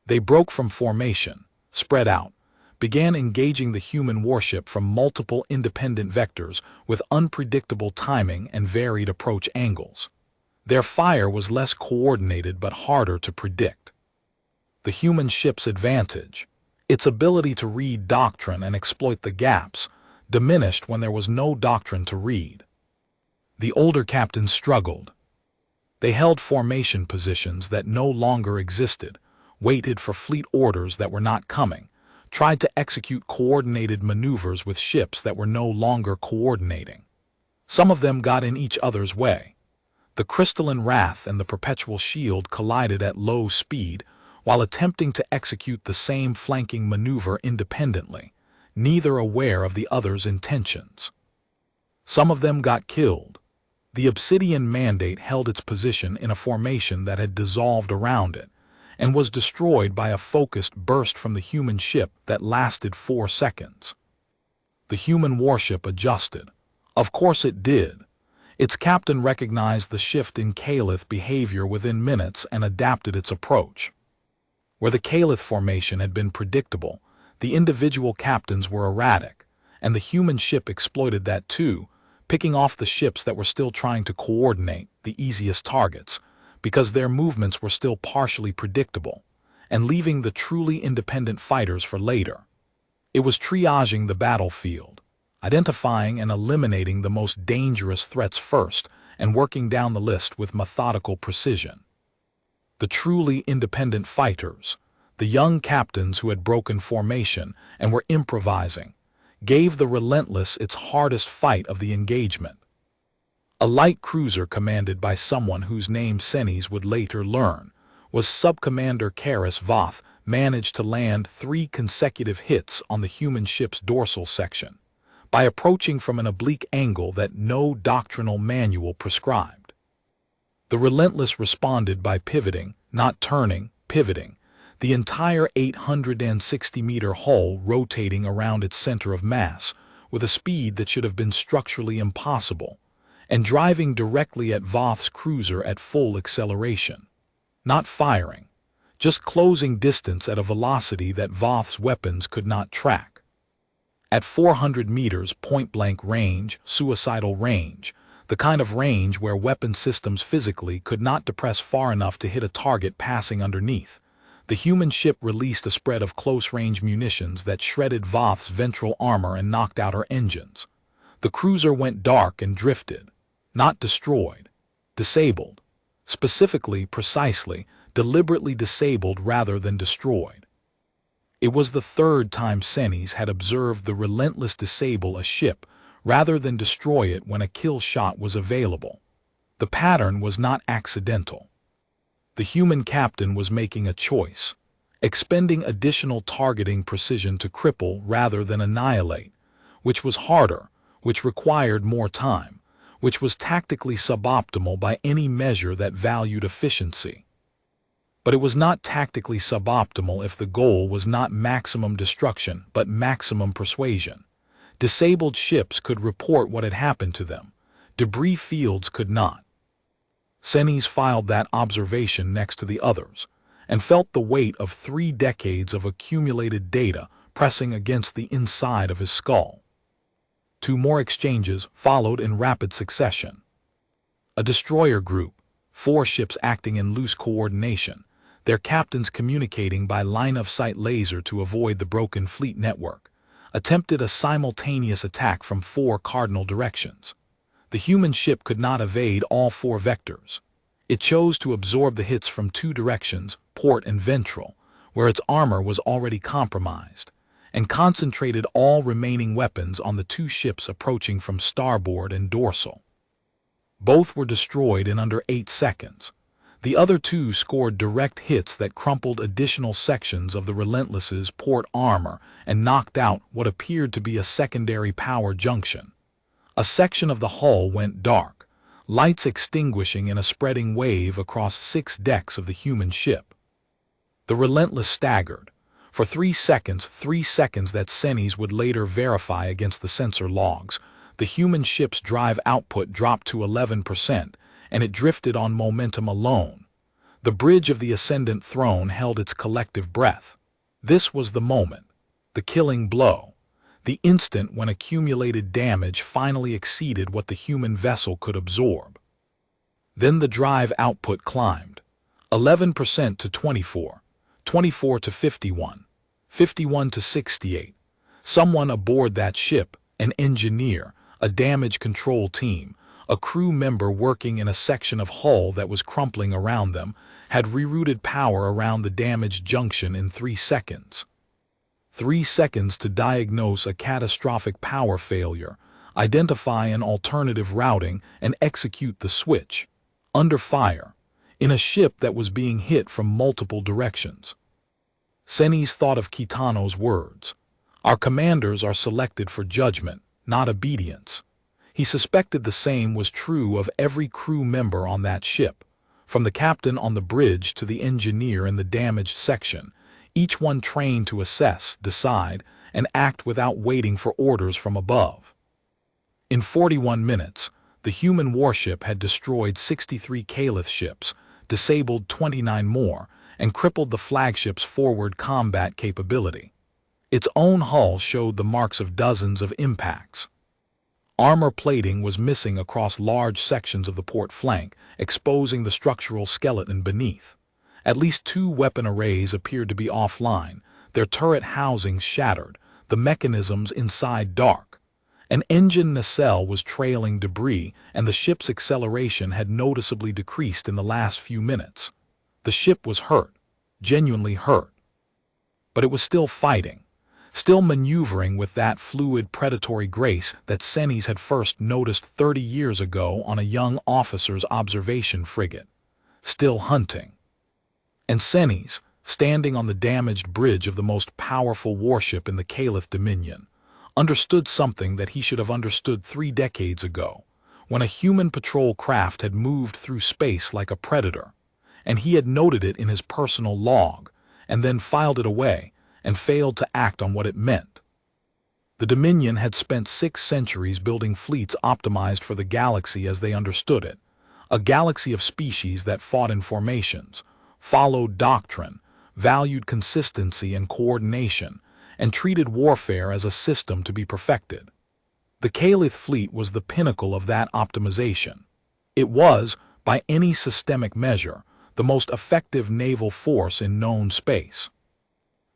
S1: They broke from formation, spread out, began engaging the human warship from multiple independent vectors with unpredictable timing and varied approach angles. Their fire was less coordinated but harder to predict. The human ship's advantage, its ability to read doctrine and exploit the gaps, diminished when there was no doctrine to read. The older captains struggled. They held formation positions that no longer existed, waited for fleet orders that were not coming, tried to execute coordinated maneuvers with ships that were no longer coordinating. Some of them got in each other's way. The crystalline wrath and the perpetual shield collided at low speed while attempting to execute the same flanking maneuver independently, neither aware of the other's intentions. Some of them got killed. The Obsidian Mandate held its position in a formation that had dissolved around it, and was destroyed by a focused burst from the human ship that lasted 4 seconds. The human warship adjusted. Of course it did. Its captain recognized the shift in Caliph behavior within minutes and adapted its approach. Where the Caliph formation had been predictable, the individual captains were erratic, and the human ship exploited that too, picking off the ships that were still trying to coordinate, the easiest targets, because their movements were still partially predictable, and leaving the truly independent fighters for later. It was triaging the battlefield, identifying and eliminating the most dangerous threats first, and working down the list with methodical precision. The truly independent fighters, the young captains who had broken formation and were improvising, gave the Relentless its hardest fight of the engagement. A light cruiser commanded by someone whose name Senis would later learn was Subcommander Karis Voth managed to land 3 consecutive hits on the human ship's dorsal section by approaching from an oblique angle that no doctrinal manual prescribed. The Relentless responded by pivoting, not turning, pivoting, the entire 860-meter hull rotating around its center of mass with a speed that should have been structurally impossible, and driving directly at Voth's cruiser at full acceleration. Not firing, just closing distance at a velocity that Voth's weapons could not track. At 400 meters point-blank range, suicidal range, the kind of range where weapon systems physically could not depress far enough to hit a target passing underneath, the human ship released a spread of close-range munitions that shredded Voth's ventral armor and knocked out her engines. The cruiser went dark and drifted, not destroyed, disabled, specifically, precisely, deliberately disabled rather than destroyed. It was the 3rd time Senis had observed the Relentless disable a ship rather than destroy it when a kill shot was available. The pattern was not accidental. The human captain was making a choice, expending additional targeting precision to cripple rather than annihilate, which was harder, which required more time, which was tactically suboptimal by any measure that valued efficiency. But it was not tactically suboptimal if the goal was not maximum destruction but maximum persuasion. Disabled ships could report what had happened to them. Debris fields could not. Senis filed that observation next to the others, and felt the weight of 3 decades of accumulated data pressing against the inside of his skull. 2 more exchanges followed in rapid succession. A destroyer group, 4 ships acting in loose coordination, their captains communicating by line-of-sight laser to avoid the broken fleet network, attempted a simultaneous attack from 4 cardinal directions. The human ship could not evade all 4 vectors. It chose to absorb the hits from 2 directions, port and ventral, where its armor was already compromised, and concentrated all remaining weapons on the 2 ships approaching from starboard and dorsal. Both were destroyed in under 8 seconds. The other 2 scored direct hits that crumpled additional sections of the Relentless's port armor and knocked out what appeared to be a secondary power junction. A section of the hull went dark, lights extinguishing in a spreading wave across 6 decks of the human ship. The Relentless staggered. For 3 seconds that Senis would later verify against the sensor logs, the human ship's drive output dropped to 11%, and it drifted on momentum alone. The bridge of the ascendant throne held its collective breath. This was the moment, the killing blow, the instant when accumulated damage finally exceeded what the human vessel could absorb. Then the drive output climbed, 11% to 24, 24 to 51, 51 to 68. Someone aboard that ship, an engineer, a damage control team, a crew member working in a section of hull that was crumpling around them, had rerouted power around the damaged junction in 3 seconds. 3 seconds to diagnose a catastrophic power failure, identify an alternative routing, and execute the switch, under fire, in a ship that was being hit from multiple directions. Senis thought of Kitano's words. Our commanders are selected for judgment, not obedience. He suspected the same was true of every crew member on that ship, from the captain on the bridge to the engineer in the damaged section, each one trained to assess, decide, and act without waiting for orders from above. In 41 minutes, The human warship had destroyed 63 Caliph ships, disabled 29 more, and crippled the flagship's forward combat capability. Its own hull showed the marks of dozens of impacts. Armor plating was missing across large sections of the port flank, exposing the structural skeleton beneath. At least 2 weapon arrays appeared to be offline, their turret housings shattered, the mechanisms inside dark. An engine nacelle was trailing debris, and the ship's acceleration had noticeably decreased in the last few minutes. The ship was hurt, genuinely hurt. But it was still fighting, still maneuvering with that fluid predatory grace that Senis had first noticed 30 years ago on a young officer's observation frigate. Still hunting. And Senis, standing on the damaged bridge of the most powerful warship in the Caliph Dominion, understood something that he should have understood 3 decades ago, when a human patrol craft had moved through space like a predator, and he had noted it in his personal log, and then filed it away, and failed to act on what it meant. The Dominion had spent 6 centuries building fleets optimized for the galaxy as they understood it, a galaxy of species that fought in formations, followed doctrine, valued consistency and coordination, and treated warfare as a system to be perfected. The Caliph fleet was the pinnacle of that optimization. It was, by any systemic measure, the most effective naval force in known space.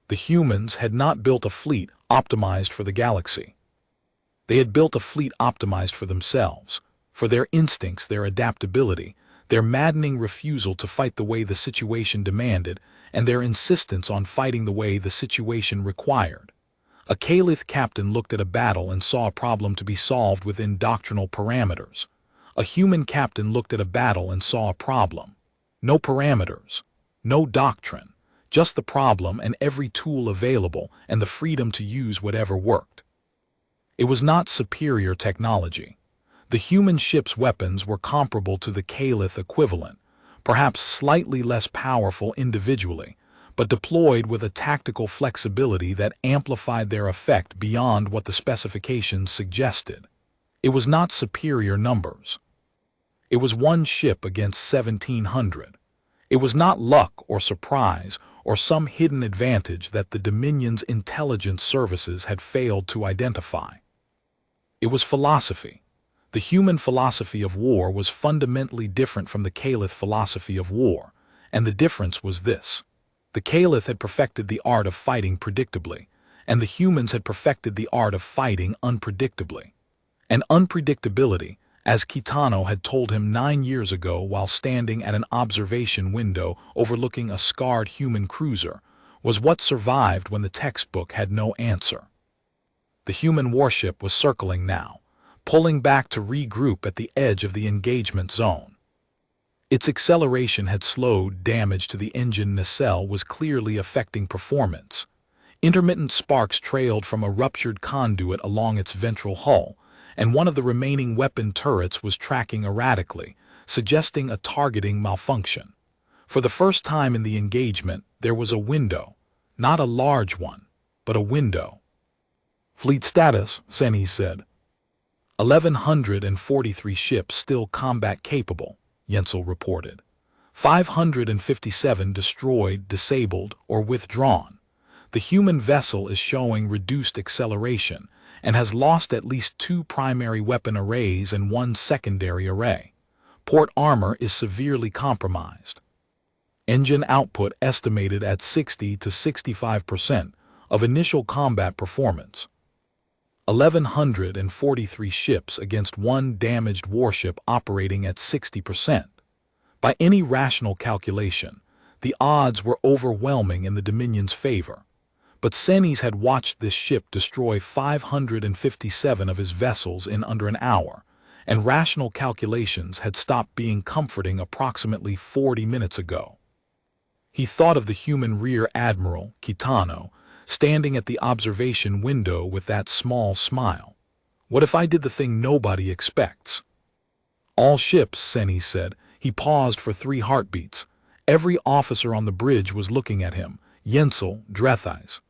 S1: The humans had not built a fleet optimized for the galaxy. They had built a fleet optimized for themselves, for their instincts, their adaptability, their maddening refusal to fight the way the situation demanded, and their insistence on fighting the way the situation required. A Caliph captain looked at a battle and saw a problem to be solved within doctrinal parameters. A human captain looked at a battle and saw a problem. No parameters, no doctrine. Just the problem and every tool available and the freedom to use whatever worked. It was not superior technology. The human ship's weapons were comparable to the Caliph equivalent, perhaps slightly less powerful individually, but deployed with a tactical flexibility that amplified their effect beyond what the specifications suggested. It was not superior numbers. It was one ship against 1,700. It was not luck or surprise or some hidden advantage that the Dominion's intelligence services had failed to identify. It was philosophy. The human philosophy of war was fundamentally different from the Caliph philosophy of war, and the difference was this. The Caliph had perfected the art of fighting predictably, and the humans had perfected the art of fighting unpredictably. And unpredictability, as Kitano had told him 9 years ago while standing at an observation window overlooking a scarred human cruiser, was what survived when the textbook had no answer. The human warship was circling now, pulling back to regroup at the edge of the engagement zone. Its acceleration had slowed, damage to the engine nacelle was clearly affecting performance. Intermittent sparks trailed from a ruptured conduit along its ventral hull, and one of the remaining weapon turrets was tracking erratically, suggesting a targeting malfunction. For the first time in the engagement, there was a window, not a large one, but a window. "Fleet status," Senis said. 1,143 ships still combat capable, Jensel reported. 557 destroyed, disabled, or withdrawn. The human vessel is showing reduced acceleration and has lost at least 2 primary weapon arrays and 1 secondary array. Port armor is severely compromised. Engine output estimated at 60 to 65% of initial combat performance. 1,143 ships against 1 damaged warship operating at 60%. By any rational calculation, the odds were overwhelming in the Dominion's favor. But Senis had watched this ship destroy 557 of his vessels in under an hour, and rational calculations had stopped being comforting approximately 40 minutes ago. He thought of the human rear admiral, Kitano, standing at the observation window with that small smile. What if I did the thing nobody expects? "All ships," Senis said. He paused for 3 heartbeats. Every officer on the bridge was looking at him, Jensel, Drethais.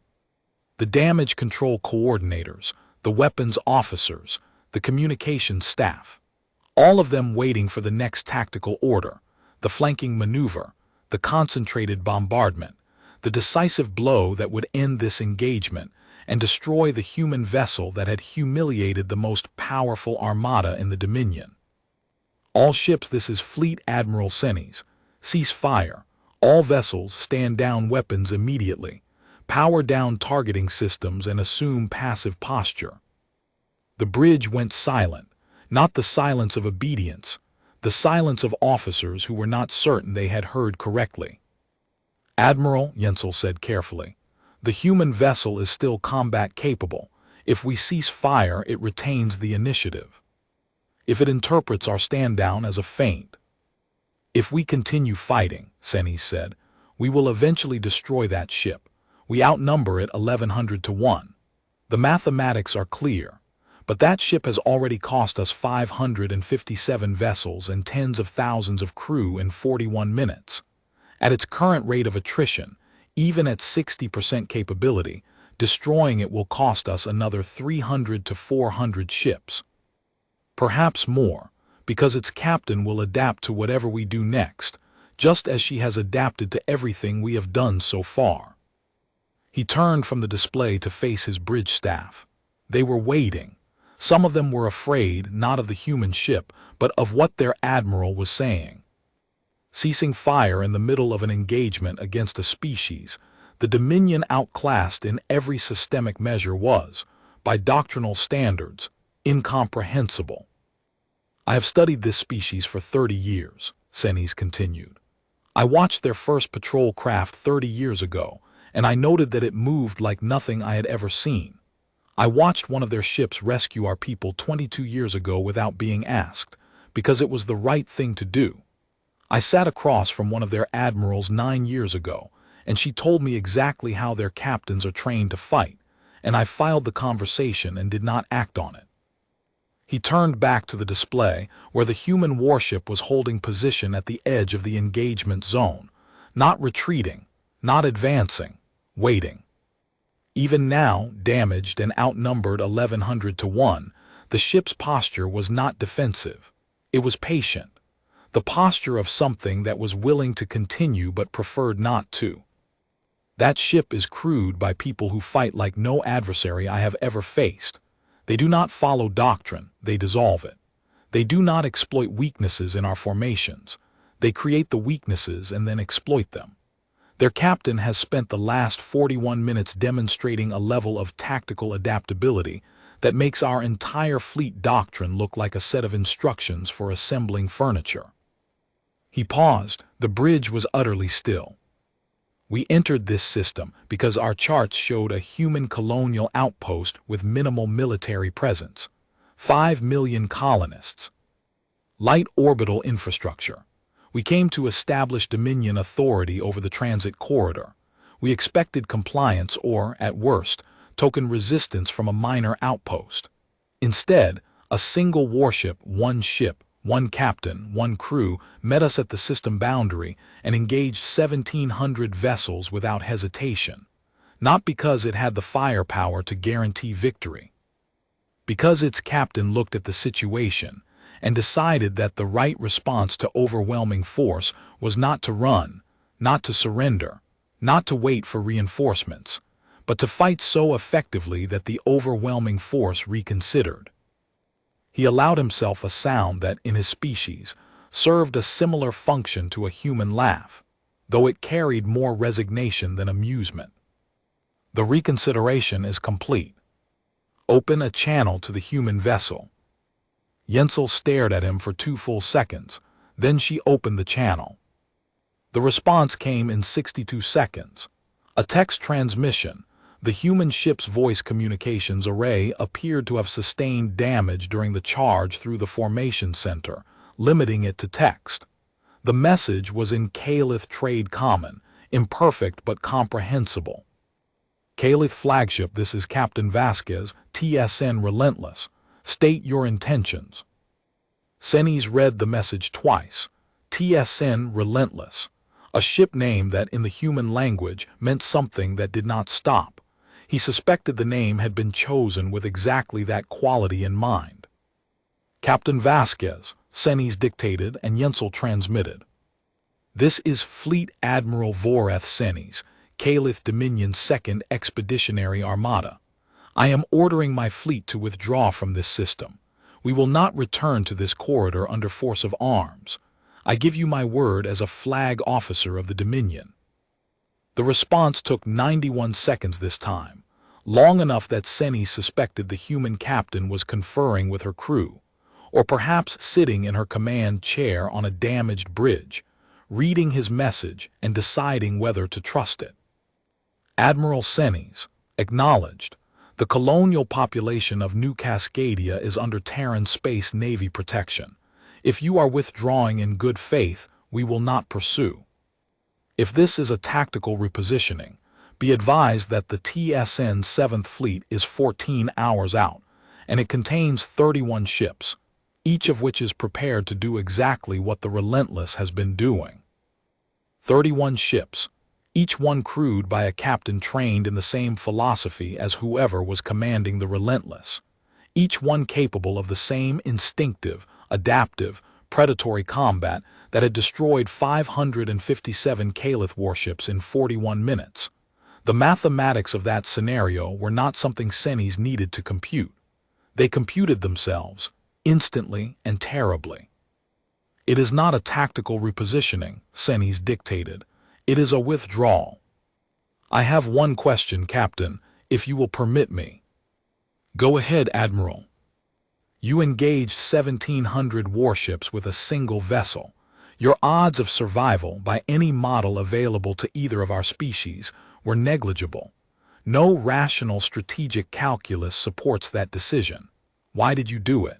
S1: The damage control coordinators, the weapons officers, the communications staff. all of them waiting for the next tactical order, the flanking maneuver, the concentrated bombardment, the decisive blow that would end this engagement and destroy the human vessel that had humiliated the most powerful armada in the Dominion. All ships, this is Fleet Admiral Senni's. Cease fire. All vessels stand down weapons immediately. Power down targeting systems and assume passive posture. The bridge went silent, not the silence of obedience, the silence of officers who were not certain they had heard correctly. Admiral, Jensel said carefully, the human vessel is still combat capable. If we cease fire, it retains the initiative. If it interprets our stand-down as a feint. If we continue fighting, Senni said, we will eventually destroy that ship. We outnumber it 1,100 to 1. The mathematics are clear, but that ship has already cost us 557 vessels and tens of thousands of crew in 41 minutes. At its current rate of attrition, even at 60% capability, destroying it will cost us another 300 to 400 ships. Perhaps more, because its captain will adapt to whatever we do next, just as she has adapted to everything we have done so far. He turned from the display to face his bridge staff. They were waiting. Some of them were afraid not of the human ship, but of what their admiral was saying. Ceasing fire in the middle of an engagement against a species, the Dominion outclassed in every systemic measure was, by doctrinal standards, incomprehensible. I have studied this species for 30 years, Senni's continued. I watched their first patrol craft 30 years ago, and I noted that it moved like nothing I had ever seen. I watched one of their ships rescue our people 22 years ago without being asked, because it was the right thing to do. I sat across from one of their admirals 9 years ago, and she told me exactly how their captains are trained to fight, and I filed the conversation and did not act on it. He turned back to the display where the human warship was holding position at the edge of the engagement zone, not retreating, not advancing, waiting. Even now, damaged and outnumbered 1,100 to 1, the ship's posture was not defensive. It was patient, the posture of something that was willing to continue but preferred not to. That ship is crewed by people who fight like no adversary I have ever faced. They do not follow doctrine, they dissolve it. They do not exploit weaknesses in our formations. They create the weaknesses and then exploit them. Their captain has spent the last 41 minutes demonstrating a level of tactical adaptability that makes our entire fleet doctrine look like a set of instructions for assembling furniture. He paused. The bridge was utterly still. We entered this system because our charts showed a human colonial outpost with minimal military presence. 5 million colonists. Light orbital infrastructure. We came to establish Dominion authority over the transit corridor. We expected compliance or, at worst, token resistance from a minor outpost. Instead, a single warship, one ship, one captain, one crew met us at the system boundary and engaged 1,700 vessels without hesitation, not because it had the firepower to guarantee victory. Because its captain looked at the situation and decided that the right response to overwhelming force was not to run, not to surrender, not to wait for reinforcements, but to fight so effectively that the overwhelming force reconsidered. He allowed himself a sound that, in his species, served a similar function to a human laugh, though it carried more resignation than amusement. The reconsideration is complete. Open a channel to the human vessel. Jensel stared at him for 2 full seconds, then she opened the channel. The response came in 62 seconds. A text transmission. The human ship's voice communications array appeared to have sustained damage during the charge through the formation center, limiting it to text. The message was in Caliph Trade Common, imperfect but comprehensible. Caliph Flagship, this is Captain Vasquez, TSN Relentless. State your intentions. Senni's read the message twice. TSN Relentless, a ship name that in the human language meant something that did not stop. He suspected the name had been chosen with exactly that quality in mind. Captain Vasquez, Senes dictated and Yensel transmitted. This is Fleet Admiral Voreth Senes, Caliph Dominion's 2nd Expeditionary Armada. I am ordering my fleet to withdraw from this system. We will not return to this corridor under force of arms. I give you my word as a flag officer of the Dominion. The response took 91 seconds this time, long enough that Senes suspected the human captain was conferring with her crew, or perhaps sitting in her command chair on a damaged bridge, reading his message and deciding whether to trust it. Admiral Senes acknowledged, the colonial population of New Cascadia is under Terran Space Navy protection. If you are withdrawing in good faith, we will not pursue. If this is a tactical repositioning, be advised that the TSN 7th Fleet is 14 hours out, and it contains 31 ships, each of which is prepared to do exactly what the Relentless has been doing. 31 ships, each one crewed by a captain trained in the same philosophy as whoever was commanding the Relentless, each one capable of the same instinctive, adaptive, predatory combat that had destroyed 557 Caliph warships in 41 minutes. The mathematics of that scenario were not something Senes needed to compute. They computed themselves, instantly and terribly. It is not a tactical repositioning, Senes dictated. It is a withdrawal. I have one question, Captain, if you will permit me. Go ahead, Admiral. You engaged 1,700 warships with a single vessel. Your odds of survival by any model available to either of our species were negligible. No rational strategic calculus supports that decision. Why did you do it?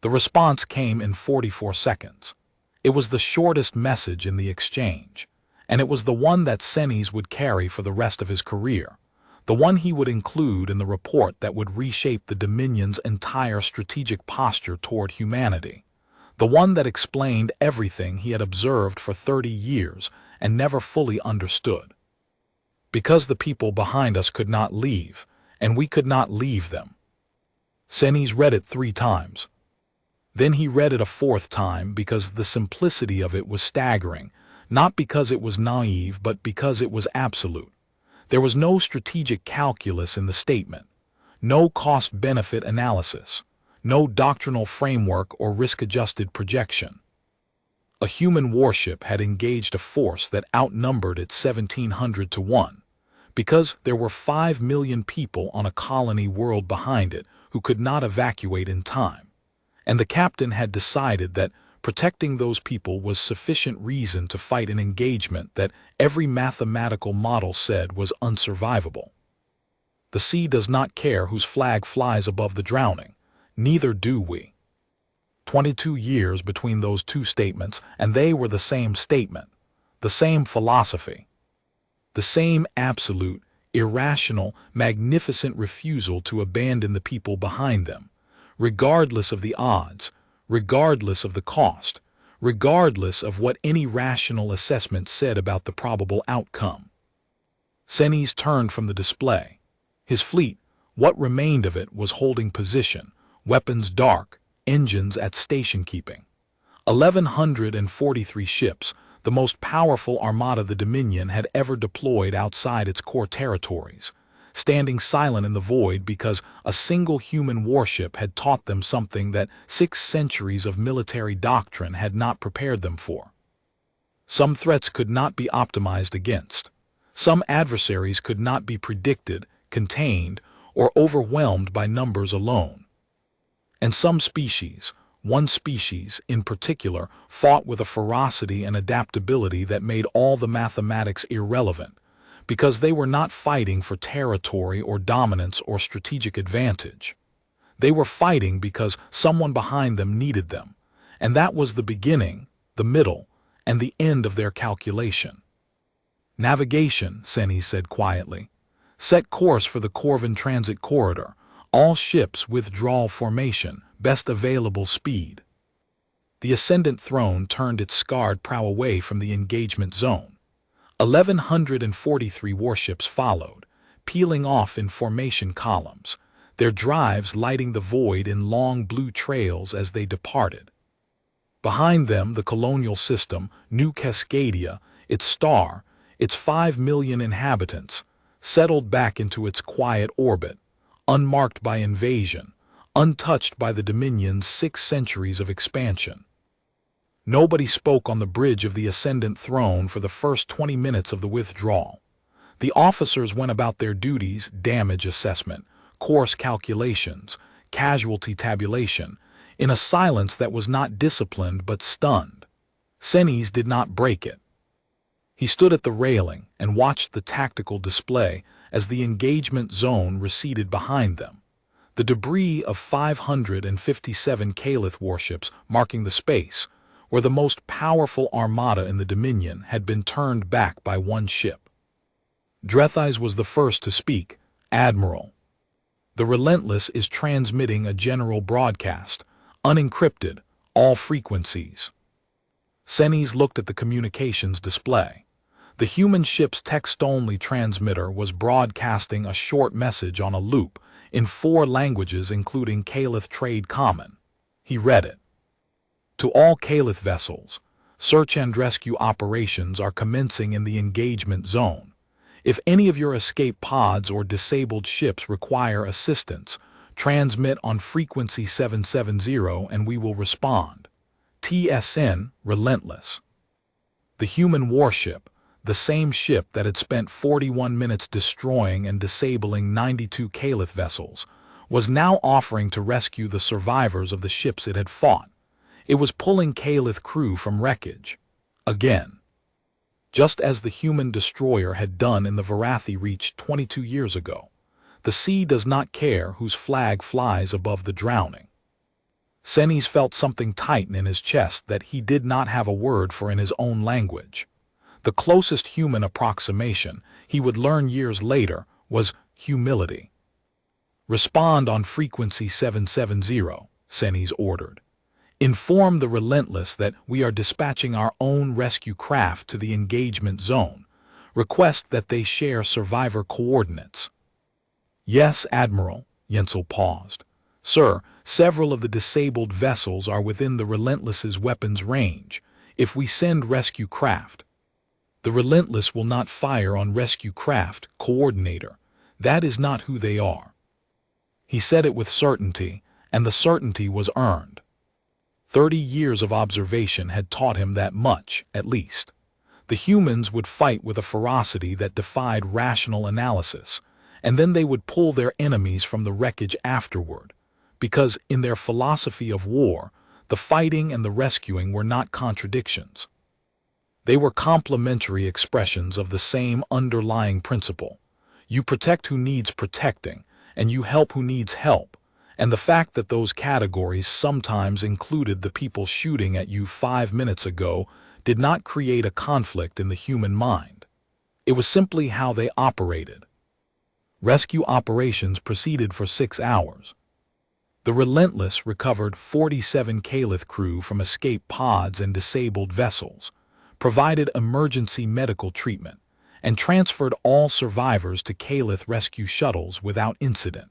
S1: The response came in 44 seconds. It was the shortest message in the exchange, and it was the one that Senes would carry for the rest of his career, the one he would include in the report that would reshape the Dominion's entire strategic posture toward humanity, the one that explained everything he had observed for 30 years and never fully understood. Because the people behind us could not leave, and we could not leave them. Senes read it 3 times. Then he read it a 4th time because the simplicity of it was staggering, not because it was naive but because it was absolute. There was no strategic calculus in the statement, no cost-benefit analysis, no doctrinal framework or risk-adjusted projection. A human warship had engaged a force that outnumbered it 1,700 to 1, because there were 5 million people on a colony world behind it who could not evacuate in time, and the captain had decided that protecting those people was sufficient reason to fight an engagement that every mathematical model said was unsurvivable. The sea does not care whose flag flies above the drowning, neither do we. 22 years between those 2 statements, and they were the same statement, the same philosophy, the same absolute, irrational, magnificent refusal to abandon the people behind them, regardless of the odds, regardless of the cost, regardless of what any rational assessment said about the probable outcome. Senes turned from the display. His fleet, what remained of it, was holding position, weapons dark, engines at station keeping. 1,143 ships, the most powerful armada the Dominion had ever deployed outside its core territories, standing silent in the void because a single human warship had taught them something that 6 centuries of military doctrine had not prepared them for. Some threats could not be optimized against. Some adversaries could not be predicted, contained, or overwhelmed by numbers alone. And some species, one species in particular, fought with a ferocity and adaptability that made all the mathematics irrelevant, because they were not fighting for territory or dominance or strategic advantage. They were fighting because someone behind them needed them, and that was the beginning, the middle, and the end of their calculation. Navigation, Senes said quietly. Set course for the Corvin Transit Corridor. All ships withdrawal formation, best available speed. The Ascendant Throne turned its scarred prow away from the engagement zone. 1,143 warships followed, peeling off in formation columns, their drives lighting the void in long blue trails as they departed. Behind them, the colonial system, New Cascadia, its star, its 5 million inhabitants, settled back into its quiet orbit, unmarked by invasion, untouched by the Dominion's 6 centuries of expansion. Nobody spoke on the bridge of the ascendant throne for the first 20 minutes of the withdrawal. The officers went about their duties: damage assessment, course calculations, casualty tabulation, in a silence that was not disciplined but stunned. Senes did not break it. He stood at the railing and watched the tactical display as the engagement zone receded behind them. The debris of 557 Caliph warships marking the space, where the most powerful armada in the Dominion had been turned back by one ship. Dreadnought was the first to speak. "Admiral, the Relentless is transmitting a general broadcast, unencrypted, all frequencies." Senes looked at the communications display. The human ship's text-only transmitter was broadcasting a short message on a loop in 4 languages including Caliph Trade Common. He read it. "To all Caliph vessels, search and rescue operations are commencing in the engagement zone. If any of your escape pods or disabled ships require assistance, transmit on frequency 770 and we will respond. TSN, Relentless." The human warship, the same ship that had spent 41 minutes destroying and disabling 92 Caliph vessels, was now offering to rescue the survivors of the ships it had fought. It was pulling Caliph crew from wreckage. Again. Just as the human destroyer had done in the Varathi Reach 22 years ago. The sea does not care whose flag flies above the drowning. Senes felt something tighten in his chest that he did not have a word for in his own language. The closest human approximation, he would learn years later, was humility. "Respond on frequency 770, Senes ordered. "Inform the Relentless that we are dispatching our own rescue craft to the engagement zone. Request that they share survivor coordinates." "Yes, Admiral," Jensel paused. "Sir, several of the disabled vessels are within the Relentless's weapons range. If we send rescue craft..." "The Relentless will not fire on rescue craft, Coordinator. That is not who they are." He said it with certainty, and the certainty was earned. 30 years of observation had taught him that much, at least. The humans would fight with a ferocity that defied rational analysis, and then they would pull their enemies from the wreckage afterward, because in their philosophy of war, the fighting and the rescuing were not contradictions. They were complementary expressions of the same underlying principle. You protect who needs protecting, and you help who needs help. And the fact that those categories sometimes included the people shooting at you 5 minutes ago did not create a conflict in the human mind. It was simply how they operated. Rescue operations proceeded for 6 hours. The Relentless recovered 47 Caliph crew from escape pods and disabled vessels, provided emergency medical treatment, and transferred all survivors to Caliph rescue shuttles without incident.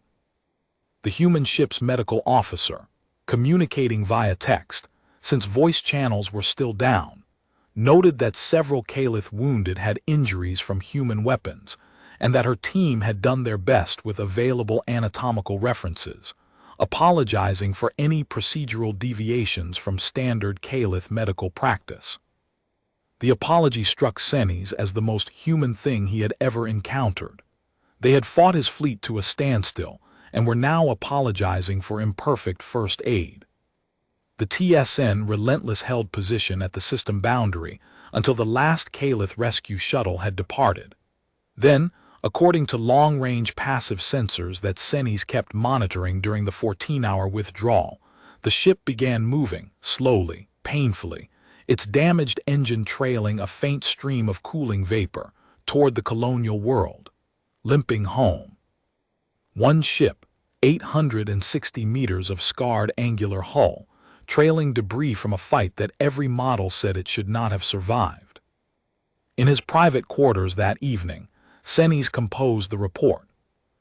S1: The human ship's medical officer, communicating via text, since voice channels were still down, noted that several Caliph wounded had injuries from human weapons, and that her team had done their best with available anatomical references, apologizing for any procedural deviations from standard Caliph medical practice. The apology struck Senes as the most human thing he had ever encountered. They had fought his fleet to a standstill, and were now apologizing for imperfect first aid. The TSN Relentless held position at the system boundary until the last Caliph rescue shuttle had departed. Then, according to long-range passive sensors that Senes kept monitoring during the 14-hour withdrawal, the ship began moving, slowly, painfully, its damaged engine trailing a faint stream of cooling vapor toward the colonial world, limping home. One ship, 860 meters of scarred angular hull, trailing debris from a fight that every model said it should not have survived. In his private quarters that evening, Senes composed the report.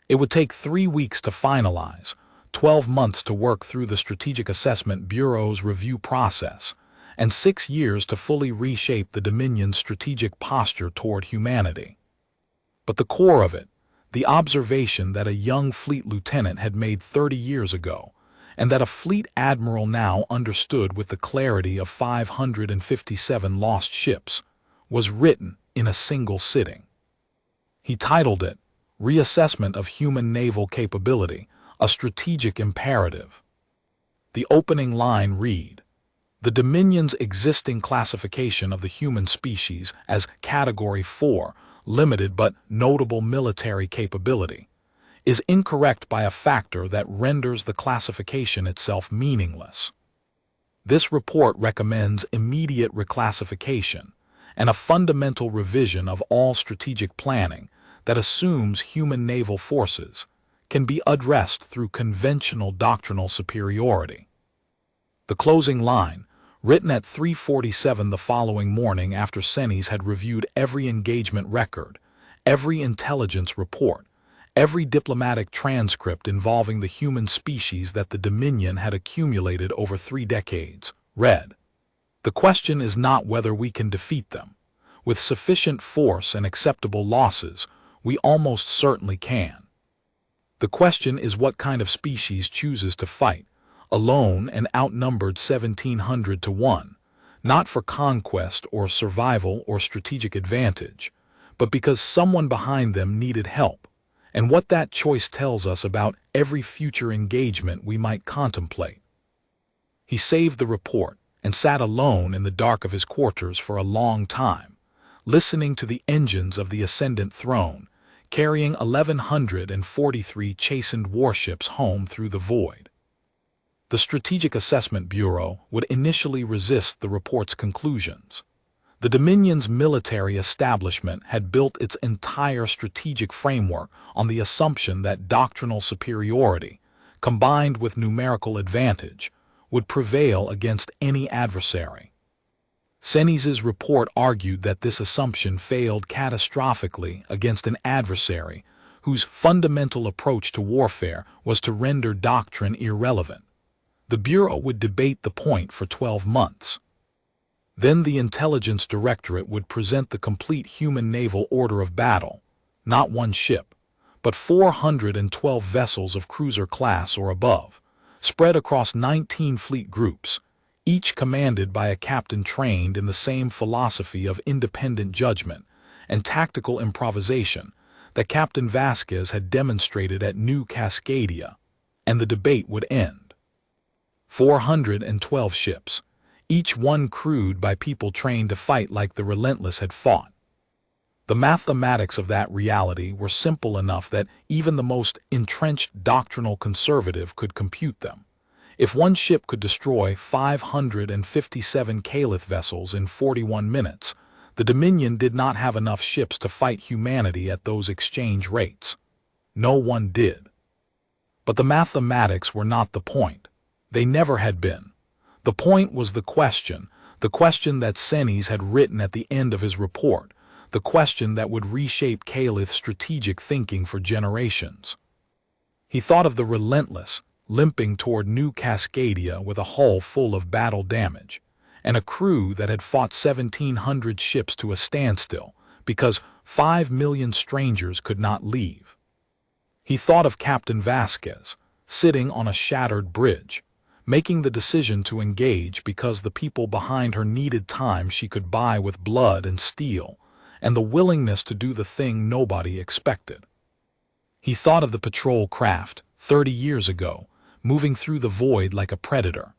S1: It would take 3 weeks to finalize, 12 months to work through the Strategic Assessment Bureau's review process, and 6 years to fully reshape the Dominion's strategic posture toward humanity. But the core of it, the observation that a young fleet lieutenant had made 30 years ago, and that a fleet admiral now understood with the clarity of 557 lost ships, was written in a single sitting. He titled it, Reassessment of Human Naval Capability, a Strategic Imperative. The opening line read, "The Dominion's existing classification of the human species as Category 4, limited but notable military capability, is incorrect by a factor that renders the classification itself meaningless. This report recommends immediate reclassification and a fundamental revision of all strategic planning that assumes human naval forces can be addressed through conventional doctrinal superiority." The closing line, written at 3:47 the following morning after Senes had reviewed every engagement record, every intelligence report, every diplomatic transcript involving the human species that the Dominion had accumulated over 3 decades, read, "The question is not whether we can defeat them. With sufficient force and acceptable losses, we almost certainly can. The question is what kind of species chooses to fight, alone and outnumbered 1,700 to 1, not for conquest or survival or strategic advantage, but because someone behind them needed help, and what that choice tells us about every future engagement we might contemplate." He saved the report and sat alone in the dark of his quarters for a long time, listening to the engines of the ascendant throne, carrying 1,143 chastened warships home through the void. The Strategic Assessment Bureau would initially resist the report's conclusions. The Dominion's military establishment had built its entire strategic framework on the assumption that doctrinal superiority, combined with numerical advantage, would prevail against any adversary. Senes's report argued that this assumption failed catastrophically against an adversary whose fundamental approach to warfare was to render doctrine irrelevant. The Bureau would debate the point for 12 months. Then the Intelligence Directorate would present the complete human naval order of battle, not one ship, but 412 vessels of cruiser class or above, spread across 19 fleet groups, each commanded by a captain trained in the same philosophy of independent judgment and tactical improvisation that Captain Vasquez had demonstrated at New Cascadia, and the debate would end. 412 ships, each one crewed by people trained to fight like the Relentless had fought. The mathematics of that reality were simple enough that even the most entrenched doctrinal conservative could compute them. If one ship could destroy 557 Caliph vessels in 41 minutes, the Dominion did not have enough ships to fight humanity at those exchange rates. No one did. But the mathematics were not the point. They never had been. The point was the question that Senes had written at the end of his report, the question that would reshape Caliph's strategic thinking for generations. He thought of the Relentless, limping toward New Cascadia with a hull full of battle damage, and a crew that had fought 1,700 ships to a standstill because 5 million strangers could not leave. He thought of Captain Vasquez, sitting on a shattered bridge, making the decision to engage because the people behind her needed time she could buy with blood and steel, and the willingness to do the thing nobody expected. He thought of the patrol craft, 30 years ago, moving through the void like a predator.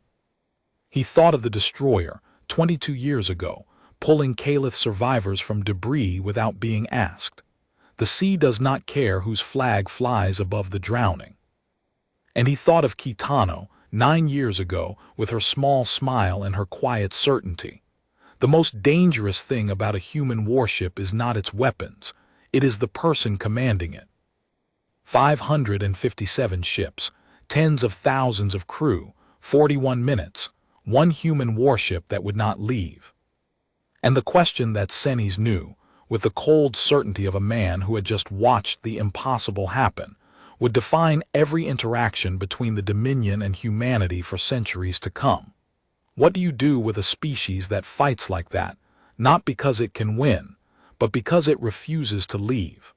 S1: He thought of the destroyer, 22 years ago, pulling Caliph survivors from debris without being asked. The sea does not care whose flag flies above the drowning. And he thought of Kitano, 9 years ago, with her small smile and her quiet certainty. The most dangerous thing about a human warship is not its weapons, it is the person commanding it. 557 ships, tens of thousands of crew, 41 minutes, one human warship that would not leave. And the question that Senes knew, with the cold certainty of a man who had just watched the impossible happen, would define every interaction between the Dominion and humanity for centuries to come. What do you do with a species that fights like that, not because it can win, but because it refuses to leave?